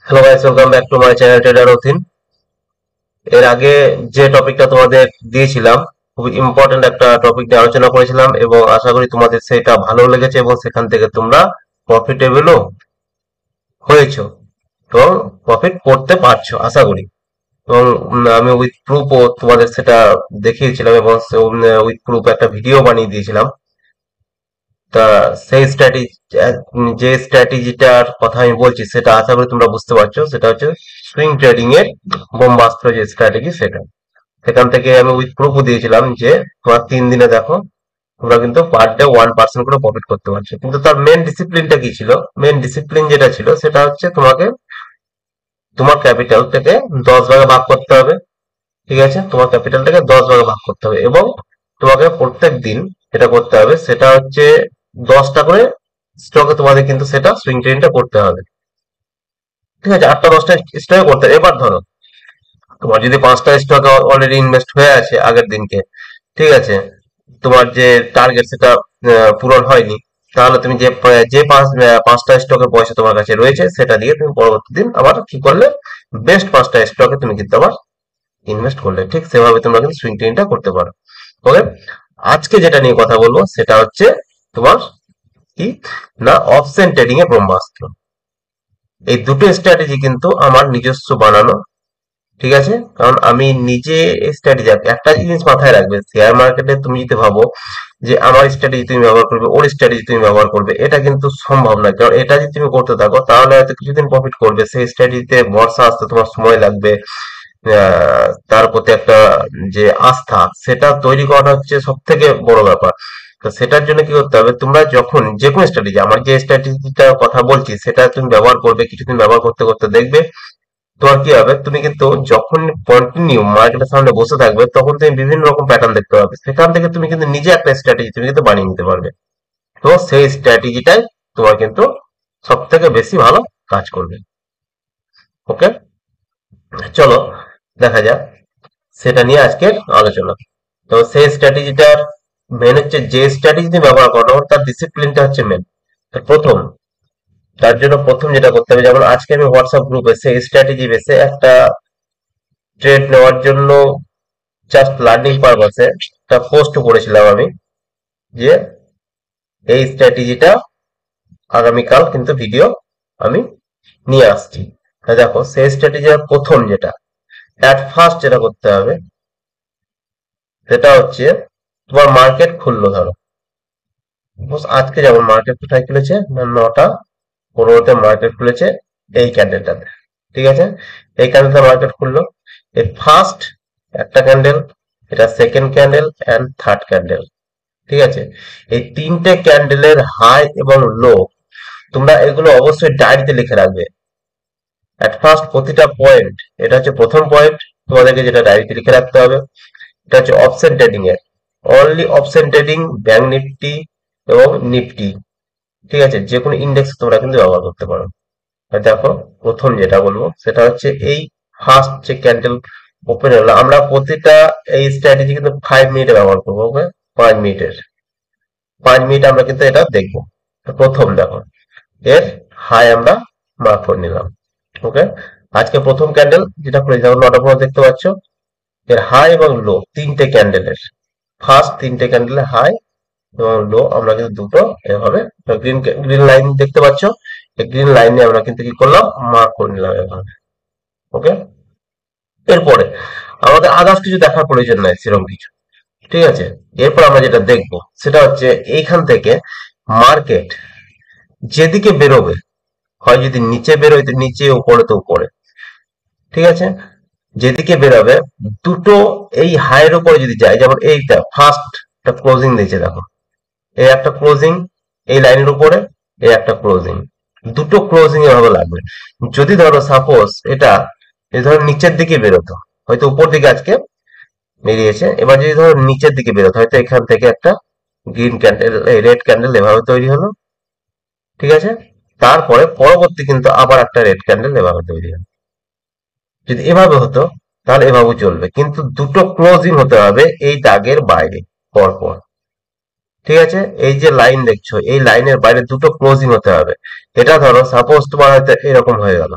Hello guys, welcome back to my channel trader Rathin. এর আগে যে টপিকটা তোমাদের দিয়েছিলাম, খুবই ইম্পর্টেন্ট একটা টপিক নিয়ে আলোচনা করেছিলাম এবং আশা করি তোমাদের সেটা ভালো লেগেছে এবং সেখান থেকে তোমরা প্রফিটেবলও হয়েছো এবং প্রফিট করতে পারছো আশা করি। এবং আমি উইথ প্রুফও তোমাদের সেটা দেখিয়েছিলাম এবং উইথ প্রুফ একটা ভিডিও বানিয়ে দিয়েছিলাম। তা সেই স্ট্র্যাটেজি, যে স্ট্র্যাটেজিটার কথা আমি বলছি সেটা আশা করি তোমরা বুঝতে পারছো। সেটা হচ্ছে সুইং ট্রেডিং এর ব্রহ্মাস্ত্র যে স্ট্র্যাটেজি, সেটা সেখান থেকে আমি উইথ প্রুফও দিয়েছিলাম যে তোমার 3 দিনে দেখো তোমরা কিন্তু পার ডে 1% করে প্রফিট করতে পারছো। কিন্তু তার মেন ডিসিপ্লিনটা কি ছিল? মেন ডিসিপ্লিন যেটা ছিল সেটা হচ্ছে তোমাকে তোমার ক্যাপিটালটাকে 10 ভাগে ভাগ করতে হবে। ঠিক আছে, তোমার ক্যাপিটালটাকে 10 ভাগে ভাগ করতে হবে এবং তোমাকে প্রত্যেক দিন যেটা করতে হবে সেটা হচ্ছে 10টা করে স্টকে তোমাদের কিন্তু সেটা সুইং ট্রেডিংটা করতে হবে। ঠিক আছে, 8টা 10টা স্টকে করতে হবে। এবার ধরো তোমার যদি 5টা স্টকে অলরেডি ইনভেস্ট হয়ে আছে আগের দিনকে, ঠিক আছে, তোমার যে টার্গেট সেটা পূরণ হয়নি, তাহলে তুমি যে 5টা স্টকের পয়সা তোমার কাছে রয়েছে সেটা দিয়ে তুমি পরবর্তী দিন আবার কি করলে, বেস্ট 5টা স্টকে তুমি কিন্তু আবার ইনভেস্ট করলে। ঠিক সেভাবে তোমরা কিন্তু সুইং ট্রেডিংটা করতে পারো। ওকে, আজকে যেটা নিয়ে কথা বলবো সেটা হচ্ছে তোমার কি না, অপশন ট্রেডিং এর ব্রহ্মাস্ত্র। এই দুটো স্ট্র্যাটেজি কিন্তু আমার নিজস্ব বানানো। ঠিক আছে, কারণ আমি নিজে স্ট্র্যাটেজি, একটা জিনিস মাথায় রাখবে, শেয়ার মার্কেটে তুমি যদি ভাবো যে আমার স্ট্র্যাটেজি তুমি ব্যবহার করবে, ওর স্ট্র্যাটেজি তুমি ব্যবহার করবে, এটা কিন্তু সম্ভব না। কারণ এটা যদি তুমি করতে থাকো তাহলে হয়তো কিছুদিন প্রফিট করবে, সেই স্ট্র্যাটেজিতে ভরসা আসতে তোমার সময় লাগবে। তার প্রতি একটা যে আস্থা সেটা তৈরি করাটা হচ্ছে সব থেকে বড় ব্যাপার। তো সেটার জন্য কি করতে হবে, তোমরা যখন যে কোনো স্ট্র্যাটেজি, আমার যে স্ট্র্যাটেজিটার কথা বলছি সেটা তুমি ব্যবহার করবে, কিছুদিন ব্যবহার করতে করতে দেখবে তোমার কি হবে, তুমি কিন্তু যখন কন্টিনিউ মার্কেটের সামনে বসে থাকবে তখন তুমি বিভিন্ন রকম প্যাটার্ন দেখতে পাবে। সেখান থেকে তুমি কিন্তু নিজে একটা স্ট্র্যাটেজি তুমি কিন্তু বানিয়ে নিতে পারবে। তো সেই স্ট্র্যাটেজিটাই তোমার কিন্তু সব থেকে বেশি ভালো কাজ করবে। ওকে, চলো দেখা যাক সেটা নিয়ে আজকের আলোচনা। তো সেই স্ট্র্যাটেজিটার মেন হচ্ছে, যে স্ট্র্যাটেজি তুমি ব্যবহার করো তার ডিসিপ্লিনটা হচ্ছে মেন। তো তার জন্য প্রথম যেটা করতে হবে, যেমন আজকে আমি হোয়াটসঅ্যাপ গ্রুপে সেই স্ট্র্যাটেজি বেসে একটা ট্রেড নেওয়ার জন্য জাস্ট লার্নিং পারপাসে একটা পোস্ট করেছিলাম আমি, যে এই স্ট্র্যাটেজিটা আগামীকাল কিন্তু ভিডিও আমি নিয়ে আসছি। তা দেখো সেই স্ট্র্যাটেজির প্রথম যেটা, অ্যাট ফার্স্ট যেটা করতে হবে সেটা হচ্ছে, তোমার মার্কেট খুললো ধরো, আজকে যেমন মার্কেট কোথায় খুলেছে না, 9টা 15-তে মার্কেট খুলেছে এই ক্যান্ডেলটাতে। ঠিক আছে, এই ক্যান্ডেলটা মার্কেট খুললো, এই ফার্স্ট একটা ক্যান্ডেল, এটা second candle and third candle. ঠিক আছে, এই 3টে ক্যান্ডেলের হাই এবং লো তোমরা এগুলো অবশ্যই ডায়েরিতে লিখে রাখবে। এট ফার্স্ট প্রতিটা পয়েন্ট, এটা হচ্ছে প্রথম পয়েন্ট তোমাদেরকে যেটা ডায়েরিতে লিখে রাখতে হবে। এটা হচ্ছে অপশন ট্রেডিং এর, only option trading, bank Nifty এবং নিফটি। ঠিক আছে, যে কোনো ইন্ডেক্স তোমরা কিন্তু ব্যবহার করতে পারো। আর দেখো প্রথম যেটা বলবো সেটা হচ্ছে এই ফার্স্ট যে ক্যান্ডেল ওপেন হলো, আমরা প্রতিটা এই স্ট্র্যাটেজি কিন্তু 5 মিনিটে ব্যবহার করবো। ওকে, 5 মিনিটের, 5 মিনিট আমরা কিন্তু এটা দেখবো। তো প্রথম দেখো এর হাই আমরা মার্ক করে নিলাম। ওকে, আজকে প্রথম ক্যান্ডেল যেটা খুলে, যেমন 9টা 15 দেখতে পাচ্ছ, এর হাই এবং লো 3টে ক্যান্ডেলের, ফার্স্ট 3টে ক্যান্ডেলের হাই এবং লো আমরা কিন্তু দুটো এভাবে গ্রিন গ্রিন লাইন দেখতে পাচ্ছ, এই গ্রিন লাইনে আমরা কিন্তু কি করলাম, মার্ক করে নিলাম এভাবে। ওকে, এরপরে আমাদের আদার্স কিছু দেখার প্রয়োজন নাই সেরকম কিছু। ঠিক আছে, এরপর আমরা যেটা দেখবো সেটা হচ্ছে এইখান থেকে মার্কেট যেদিকে বেরোবে, হয় যদি নিচে বেরোয় তো নিচে, উপরে তো উপরে। ঠিক আছে, যেদিকে বেরোবে দুটো এই হাইয়ের উপরে যদি যায়, যেমন এইটা ফার্স্ট একটা ক্লোজিং দিয়েছে দেখো, এই একটা ক্লোজিং এই লাইনের উপরে, এই একটা ক্লোজিং, দুটো ক্লোজিং এভাবে লাগবে। যদি ধরো সাপোজ এটা এই ধরো নিচের দিকে বেরোতো, হয়তো উপর দিকে আজকে বেরিয়েছে, এবার যদি ধরো নিচের দিকে বেরোতো, হয়তো এখান থেকে একটা গ্রিন ক্যান্ডেল, এই রেড ক্যান্ডেল এভাবে তৈরি হলো। ঠিক আছে, তারপরে পরবর্তী কিন্তু আবার একটা রেড ক্যান্ডেল এভাবে তৈরি হলো। যদি এভাবে হতো তাহলে এভাবে চলবে, কিন্তু দুটো ক্লোজিং হতে হবে এই দাগের বাইরে পরপর। ঠিক আছে, এই যে লাইন দেখছো এই লাইনের বাইরে দুটো ক্লোজিং হতে হবে। এটা ধরো সাপোজ তোমার হয়তো এরকম হয়ে গেল,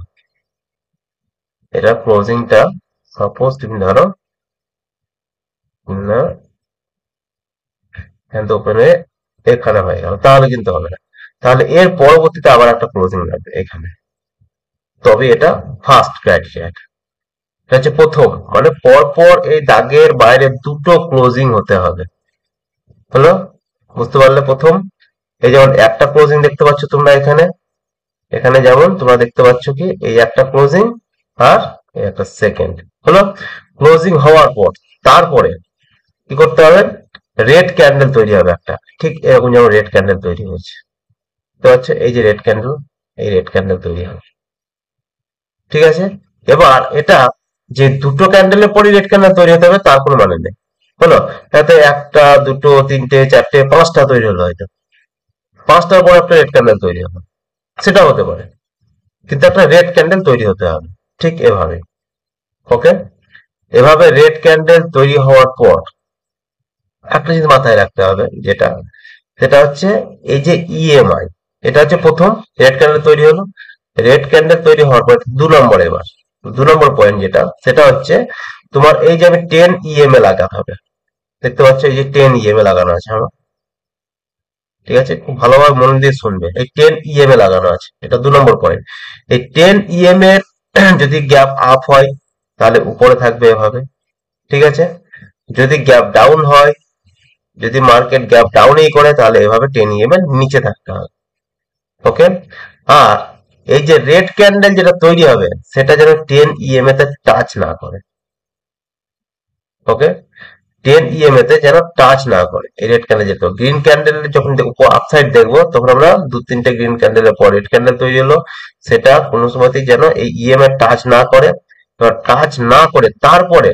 এটা ক্লোজিংটা সাপোজ তুমি ধরো না হ্যান্ড ওপেনে এখানে হয়ে গেল, তাহলে কিন্তু হবে না। তাহলে এর পরবর্তীতে আবার একটা ক্লোজিং লাগবে এখানে, তবে এটা ফার্স্ট ক্রাইটেরিয়া। এটা হচ্ছে প্রথম, মানে পরপর এই দাগের বাইরে দুটো ক্লোজিং হতে হবে। হলো, বুঝতে পারলে? প্রথম, এই যেমন একটা ক্লোজিং দেখতে পাচ্ছ তোমরা এখানে, এখানে যেমন তোমরা দেখতে পাচ্ছ কি এই একটা ক্লোজিং আর এই একটা সেকেন্ড। হলো, ক্লোজিং হওয়ার পর তারপরে কি করতে হবে, রেড ক্যান্ডেল তৈরি হবে একটা, ঠিক এরকম যেমন রেড ক্যান্ডেল তৈরি হয়েছে, তো হচ্ছে এই যে রেড ক্যান্ডেল, এই রেড ক্যান্ডেল তৈরি হবে। ঠিক আছে, এবার এটা যে দুটো ক্যান্ডেলের পরই রেড ক্যান্ডেল তৈরি হতে হবে তার কোনো মানে নেই। হলো, তাতে একটা দুটো তিনটে চারটে পাঁচটা তৈরি হলো, হয়তো পাঁচটার পর একটা রেড ক্যান্ডেল তৈরি হলো, সেটা হতে পারে, কিন্তু একটা রেড ক্যান্ডেল তৈরি হতে হবে। ঠিক এভাবে। ওকে, এভাবে রেড ক্যান্ডেল তৈরি হওয়ার পর একটা জিনিস মাথায় রাখতে হবে, যেটা সেটা হচ্ছে এই যে ইএমআই, এটা হচ্ছে প্রথম রেড ক্যান্ডেল তৈরি হলো। রেড ক্যান্ডেল তৈরি হওয়ার পর 2 নম্বর, এবার 2 নম্বর পয়েন্ট যেটা, সেটা হচ্ছে তোমার এই যে আমি 10 ইএমএ লাগাতে হবে। দেখতে পাচ্ছ এই যে 10 ইএমএ লাগানো আছে আমার। ঠিক আছে, খুব ভালোভাবে মন দিয়ে শুনবে, এই 10 ইএমএ লাগানো আছে, এটা 2 নম্বর পয়েন্ট। এই 10 ইএমএ এর যদি গ্যাপ আপ হয় তাহলে উপরে থাকবে এভাবে। ঠিক আছে, যদি গ্যাপ ডাউন হয়, যদি মার্কেট গ্যাপ ডাউনই করে তাহলে এভাবে 10 ইএমএ নিচে থাকতে হবে। ওকে, আর এই যে রেড ক্যান্ডেল যেটা তৈরি হবে সেটা যেন 10 ইএমএ তে টাচ না করে। ওকে, 10 ইএমএ তে যেন টাচ না করে এই রেড ক্যান্ডেল। যেত গ্রিন ক্যান্ডেল যখন উপর আপসাইড দেখবো তখন আমরা দু তিনটে গ্রিন ক্যান্ডেলের পর রেড ক্যান্ডেল তৈরি হলো, সেটা কোনো সময়তেই যেন এই ইএমএ টাচ না করে। টাচ না করে তারপরে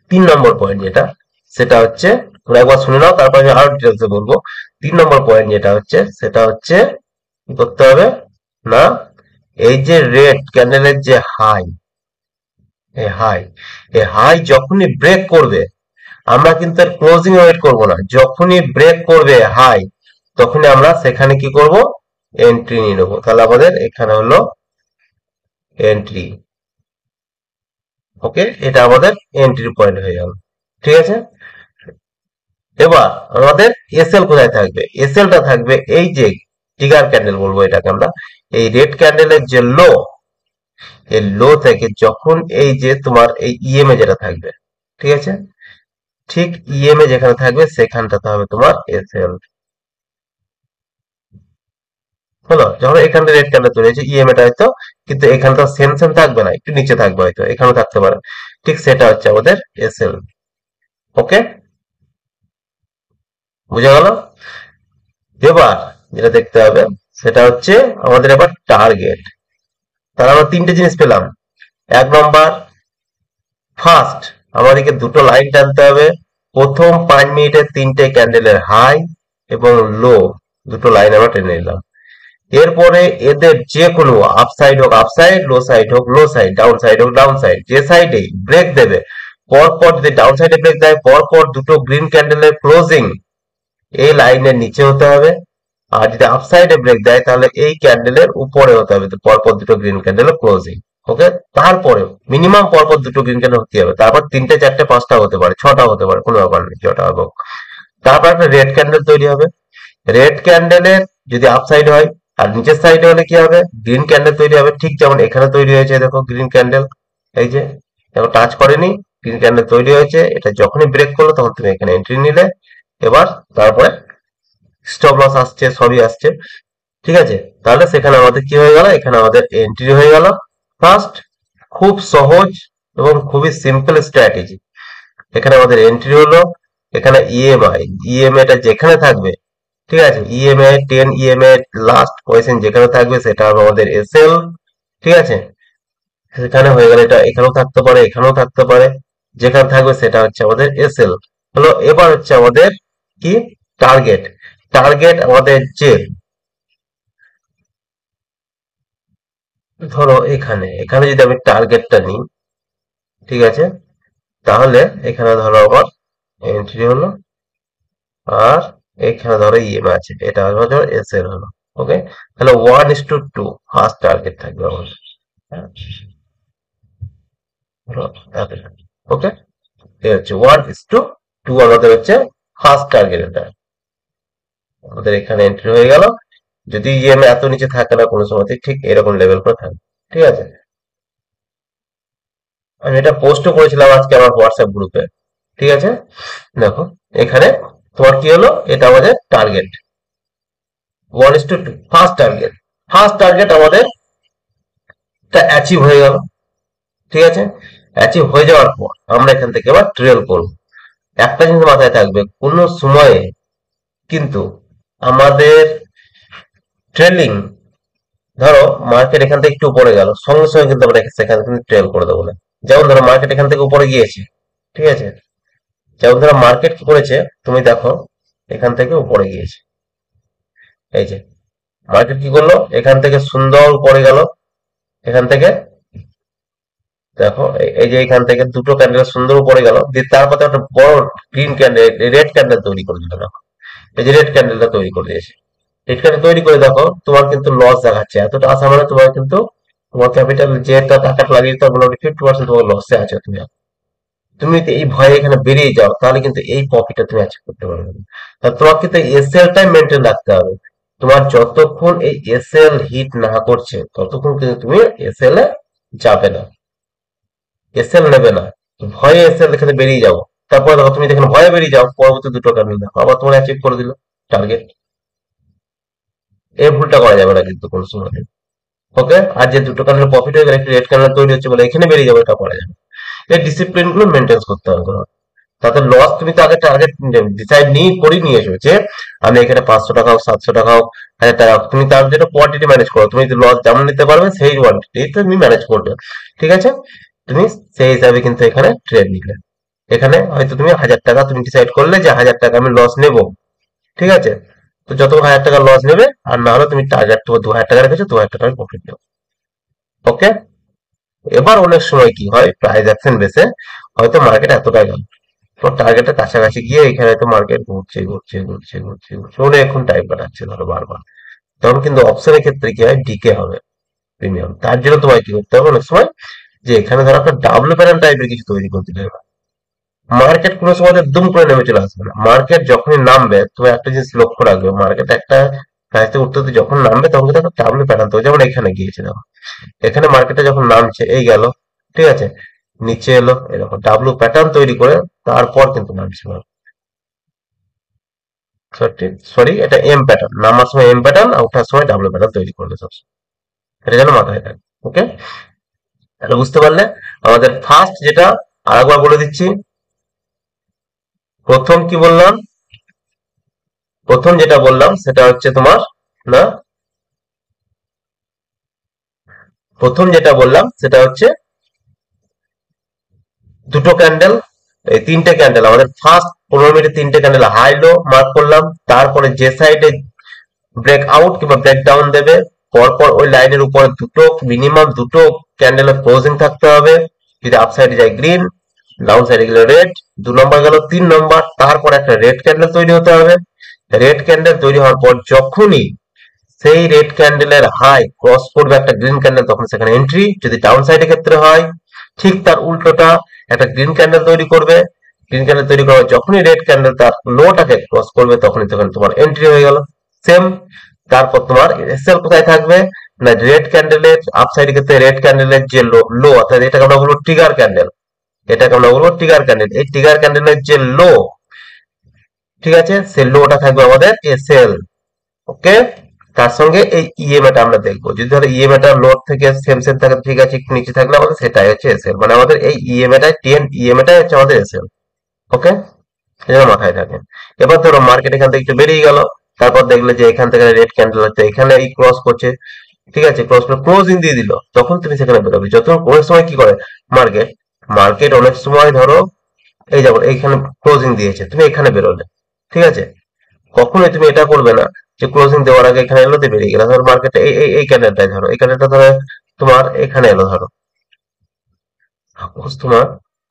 3 নম্বর পয়েন্ট যেটা, সেটা হচ্ছে তোমরা একবার শুনে নাও, তারপরে আমি আরো ডিটেলসে বলবো। 3 নম্বর পয়েন্ট যেটা হচ্ছে সেটা হচ্ছে কি করতে হবে না, এই যে রেড ক্যান্ডেলের যে হাই, এই হাই, এই হাই যখনই ব্রেক করবে আমরা কিন্তু এর ক্লোজিং ওয়েট করব না, যখনই ব্রেক করবে হাই তখনই আমরা সেখানে কি করব, এন্ট্রি নিয়ে নেবো। তাহলে আমাদের এখানে হলো এন্ট্রি। ওকে, এটা আমাদের এন্ট্রি পয়েন্ট হয়ে গেল। ঠিক আছে, এবার আমাদের এসএল কোথায় থাকবে, এসএলটা থাকবে এই যে ট্রিগার ক্যান্ডেল বলবো এটাকে আমরা, এই রেড ক্যান্ডেলের যে লো, এই লো থেকে যখন এই যে তোমার এই ইএমএ যেটা থাকবে, ঠিক আছে, ঠিক ইএমএ যেখানে থাকবে সেখানটাতে হবে তোমার এসএল। হলো, যখন এখানটা রেড ক্যান্ডেল তৈরি হয়েছে ইএমএটা হয়তো, কিন্তু এখানটা সেম সেম থাকবে না, একটু নিচে থাকবে, হয়তো এখানেও থাকতে পারে। ঠিক সেটা হচ্ছে আমাদের এসএল। ওকে, বুঝা গেল? এবার যেটা দেখতে হবে সেটা হচ্ছে আমাদের এবার টার্গেট। তাহলে আমরা তিনটে জিনিস পেলাম। 1 নম্বর, ফার্স্ট আমাদেরকে দুটো লাইন টানতে হবে, প্রথম 5 মিনিটের তিনটে ক্যান্ডেলের হাই এবং লো, দুটো লাইন আমরা টেনে নিলাম। এরপরে এদের যে কোনো আপসাইড হোক আপসাইড, লো সাইড হোক লো সাইড, ডাউন সাইড হোক ডাউন সাইড, যে সাইডে ব্রেক দেবে পরপর, যদি ডাউন সাইডে ব্রেক দেয় পরপর দুটো গ্রিন ক্যান্ডেলের ক্লোজিং এই লাইনের নিচে হতে হবে। আর যদি আপসাইডে ব্রেক দেয় তাহলে এই ক্যান্ডেলের উপরে হতে হবে, তো পরপর দুটো গ্রিন ক্যান্ডেলের ক্লোজিং। ওকে, তারপরে মিনিমাম পরপর দুটো গ্রিন ক্যান্ডেল হতে হবে, তারপর তিনটে চারটে পাঁচটা হতে পারে, ছটা হতে পারে, কোনো ব্যাপার নেই, ছটা হবে। তারপর একটা রেড ক্যান্ডেল তৈরি হবে। রেড ক্যান্ডেলের যদি আপসাইড হয় আর নিচের সাইডে হলে কি হবে, গ্রিন ক্যান্ডেল তৈরি হবে, ঠিক যেমন এখানে তৈরি হয়েছে, দেখো গ্রিন ক্যান্ডেল, এই যে দেখো টাচ করেনি, গ্রিন ক্যান্ডেল তৈরি হয়েছে, এটা যখনই ব্রেক করলো তখন তুমি এখানে এন্ট্রি নিলে। এবার তারপরে স্টপ লস আসছে, সবই আসছে। ঠিক আছে, তাহলে সেখানে আমাদের কি হয়ে গেল, এখানে আমাদের এন্ট্রি হয়ে গেল ফার্স্ট। খুব সহজ এবং খুবই সিম্পল স্ট্র্যাটেজি। এখানে আমাদের এন্ট্রি হলো, এখানে ইএমআই, ইএমএটা যেখানে থাকবে, ঠিক আছে, ইএমএ 10 ইএমএ লাস্ট পজিশন যেখানে থাকবে সেটা হবে আমাদের এসএল। ঠিক আছে, সেখানে হয়ে গেলে এটা এখানেও থাকতে পারে এখানেও থাকতে পারে, যেখানে থাকবে সেটা হচ্ছে আমাদের এসএল। হলো, এবার হচ্ছে আমাদের কি টার্গেট। টার্গেট আমাদের যে, ধরো এখানে এখানে যদি আমি টার্গেটটা নিই, ঠিক আছে, তাহলে এখানে ধরো আমার এন্ট্রি হলো, আর এখানে ধরো ইএমআই আছে, এটা হলো ধরো এসএল হলো। ওকে, তাহলে 1:2 ফার্স্ট টার্গেট থাকবে আমাদের। ওকে, এই হচ্ছে 1:2 আমাদের হচ্ছে ফার্স্ট টার্গেট। এটা আমাদের এখানে এন্ট্রি হয়ে গেল। যদি ইএমআই এত নিচে থাকে না কোনো সময়, ঠিক এরকম লেভেল করে থাকে। ঠিক আছে, আমি এটা পোস্টও করেছিলাম আজকে আমার হোয়াটসঅ্যাপ গ্রুপে। ঠিক আছে, দেখো এখানে তোমার কি হলো, এটা আমাদের target 1:2 first target. First target আমাদের অ্যাচিভ হয়ে গেল। ঠিক আছে, অ্যাচিভ হয়ে যাওয়ার পর আমরা এখান থেকে এবার ট্রেল করব। একটা জিনিস মাথায় থাকবে, কোনো সময়ে কিন্তু আমাদের ট্রেলিং, ধরো মার্কেট এখান থেকে একটু উপরে গেল, সঙ্গে সঙ্গে কিন্তু আমরা সেখানে কিন্তু ট্রেল করে দেবো না। যেমন ধরো মার্কেট এখান থেকে উপরে গিয়েছে, ঠিক আছে, যেমন ধরো মার্কেট কি করেছে, তুমি দেখো এখান থেকে উপরে গিয়েছে, এই যে মার্কেট কি করলো, এখান থেকে সুন্দর উপরে গেল, এখান থেকে দেখো এই যে এখান থেকে দুটো ক্যান্ডেল সুন্দর উপরে গেল, দিয়ে তারপর একটা বড় গ্রিন ক্যান্ডেল, রেড ক্যান্ডেল তৈরি করে দিল। দেখো এই যে রেড ক্যান্ডেলটা তৈরি করে দিয়েছে, রেড ক্যান্ডেল তৈরি করে দেখো তোমার কিন্তু লস দেখাচ্ছে। এতটা আসা মানে তোমার কিন্তু তোমার ক্যাপিটাল যেটা টাকাটা লাগিয়ে তার মোটামুটি 50% তোমার লসে আছে। তুমি তুমি যদি এই ভয়ে এখানে বেরিয়ে যাও, তাহলে কিন্তু এই প্রফিটটা তুমি অ্যাচিভ করতে পারবে না। তা তোমার কিন্তু এসএল টাইম মেনটেন রাখতে হবে। তোমার যতক্ষণ এই এসএল হিট না করছে ততক্ষণ কিন্তু তুমি এসএল এ যাবে না, এসএল নেবে না। ভয়ে এসএল এখানে বেরিয়ে যাও, তারপরে দেখো তুমি যেখানে ভয়ে বেরিয়ে যাও, পরবর্তী দুটো ক্যান্ডেল দেখো আবার তোমার অ্যাচিভ করে দিল টার্গেট। এই ভুলটা করা যাবে না কিন্তু কোনো সময়। ওকে, আর যে দুটো ক্যান্ডেল প্রফিট হয়ে গেলে একটি রেড ক্যান্ডেল তৈরি হচ্ছে বলে এখানে বেরিয়ে যাবে, এটা করা যাবে। এই ডিসিপ্লিন গুলো মেনটেন করতে হবে। তাতে লস তুমি তো আগে টার্গেট ডিসাইড নিয়ে করে নিয়ে এসো যে আমি এখানে 500 টাকা হোক, 700 টাকা হোক, 1000 টাকা হোক, তুমি তার জন্য কোয়ান্টিটি ম্যানেজ করো। তুমি লস যেমন নিতে পারবে সেই কোয়ান্টিটি তুমি ম্যানেজ করবে। ঠিক আছে, তুমি সেই হিসাবে কিন্তু এখানে ট্রেড নিলে। এখানে হয়তো তুমি 1000 টাকা তুমি ডিসাইড করলে যে 1000 টাকা আমি লস নেব। ঠিক আছে, তো যত 1000 টাকা লস নেবে, আর না হলে তুমি টার্গেট তোমার 2000 টাকা রেখেছো, 2000 টাকা প্রফিট নেবে। ওকে, এবার অনেক সময় কি হয়, প্রাইস অ্যাকশন বেসে হয়তো মার্কেট এতটা গেল, তো টার্গেটের কাছাকাছি গিয়ে এখানে তো মার্কেট ঘুরছে ঘুরছে ঘুরছে ঘুরছে ঘুরছে অনেকক্ষণ টাইম কাটাচ্ছে ধরো বারবার, তখন কিন্তু অপশনের ক্ষেত্রে কি হয়, ডিকে হবে প্রিমিয়াম। তার জন্য তোমায় কি করতে হবে অনেক সময়, যে এখানে ধরো একটা ডাব্লিউ প্যাটার্ন টাইপের কিছু তৈরি করতে হবে। মার্কেট কোনো সময় দুম করে নেমে চলে আসবে না। মার্কেট যখনই নামবে তুমি একটা জিনিস লক্ষ্য রাখবে, মার্কেট একটা প্রাইসে উঠতে উঠতে যখন নামবে তখন কিন্তু একটা ডাব্লিউ প্যাটার্ন তৈরি, যেমন এখানে গিয়েছে দেখো, এখানে মার্কেটে যখন নামছে এই গেল, ঠিক আছে, নিচে এলো, এরকম ডাব্লিউ প্যাটার্ন তৈরি করে তারপর কিন্তু নামছে। সরি, এটা এম প্যাটার্ন, নামার সময় এম প্যাটার্ন আর ওঠার সময় ডাব্লিউ প্যাটার্ন তৈরি করবে সবসময়, এটা যেন মাথায় থাকে। ওকে, তাহলে বুঝতে পারলে আমাদের ফার্স্ট যেটা, আরেকবার বলে দিচ্ছি। প্রথম কি বললাম, প্রথম যেটা বললাম সেটা হচ্ছে তোমার, না, প্রথম যেটা বললাম সেটা হচ্ছে দুটো ক্যান্ডেল, এই তিনটে ক্যান্ডেল আমাদের ফার্স্ট 15 মিনিটে তিনটে ক্যান্ডেল হাই লো মার্ক করলাম, তারপরে যে সাইডে ব্রেক আউট কিংবা ব্রেক ডাউন দেবে, পরপর ওই লাইনের উপরে দুটো, মিনিমাম দুটো ক্যান্ডেলের ক্লোজিং থাকতে হবে। যদি আপ সাইডে যায় গ্রিন, ডাউন সাইডে গেলে রেড, 2 নম্বর গেল। 3 নম্বর, তারপর একটা রেড ক্যান্ডেল তৈরি হতে হবে। রেড ক্যান্ডেল তৈরি হওয়ার পর যখনই সেই রেড ক্যান্ডেলের হাই ক্রস করবে একটা গ্রিন ক্যান্ডেল, তখন সেখানে এন্ট্রি। যদি ডাউন সাইডের ক্ষেত্রে হয় ঠিক তার উল্টোটা, একটা গ্রিন ক্যান্ডেল তৈরি করবে। গ্রিন ক্যান্ডেল তৈরি করার যখনই রেড ক্যান্ডেল তার লোটাকে ক্রস করবে তখনই তখন তোমার এন্ট্রি হয়ে গেল। সেম, তারপর তোমার এসএল কোথায় থাকবে না, রেড ক্যান্ডেলের আপসাইড ক্ষেত্রে রেড ক্যান্ডেলের যে লো লো অর্থাৎ এটাকে আমরা বলবো ট্রিগার ক্যান্ডেল, এটাকে আমরা বলবো ট্রিগার ক্যান্ডেল। এই ট্রিগার ক্যান্ডেলের যে লো, ঠিক আছে, সেই লোটা থাকবে আমাদের এসএল। ওকে, তার সঙ্গে এই ইএমআইটা আমরা দেখবো। যদি ধরো ইএমআইটা লোড থেকে সেম সেম থাকে, ঠিক আছে, একটু নিচে থাকলে আমাদের সেটাই হচ্ছে এসএল, মানে আমাদের এই ইএমআইটা টেন ইএমআইটাই হচ্ছে আমাদের এসএল। ওকে, এটা মাথায় থাকে। এবার ধরো মার্কেট এখান থেকে একটু বেরিয়ে গেল, তারপর দেখলে যে এখান থেকে রেড ক্যান্ডেল হচ্ছে, এখানে এই ক্রস করছে, ঠিক আছে, ক্রস করে ক্লোজিং দিয়ে দিল, তখন তুমি সেখানে বেরোবে। যত অনেক সময় কি করে মার্কেট, মার্কেট অনেক সময় ধরো এই যেমন এইখানে ক্লোজিং দিয়েছে, তুমি এখানে বেরোলে, ঠিক আছে, কখনোই তুমি এটা করবে না যে ক্লোজিং দেওয়ার আগে এখানে এলো দিয়ে বেরিয়ে গেলে। ধরো মার্কেটে এই এই এই ক্যান্ডেলটাই ধরো, এই ক্যান্ডেলটা ধরো তোমার এখানে এলো, ধরো তোমার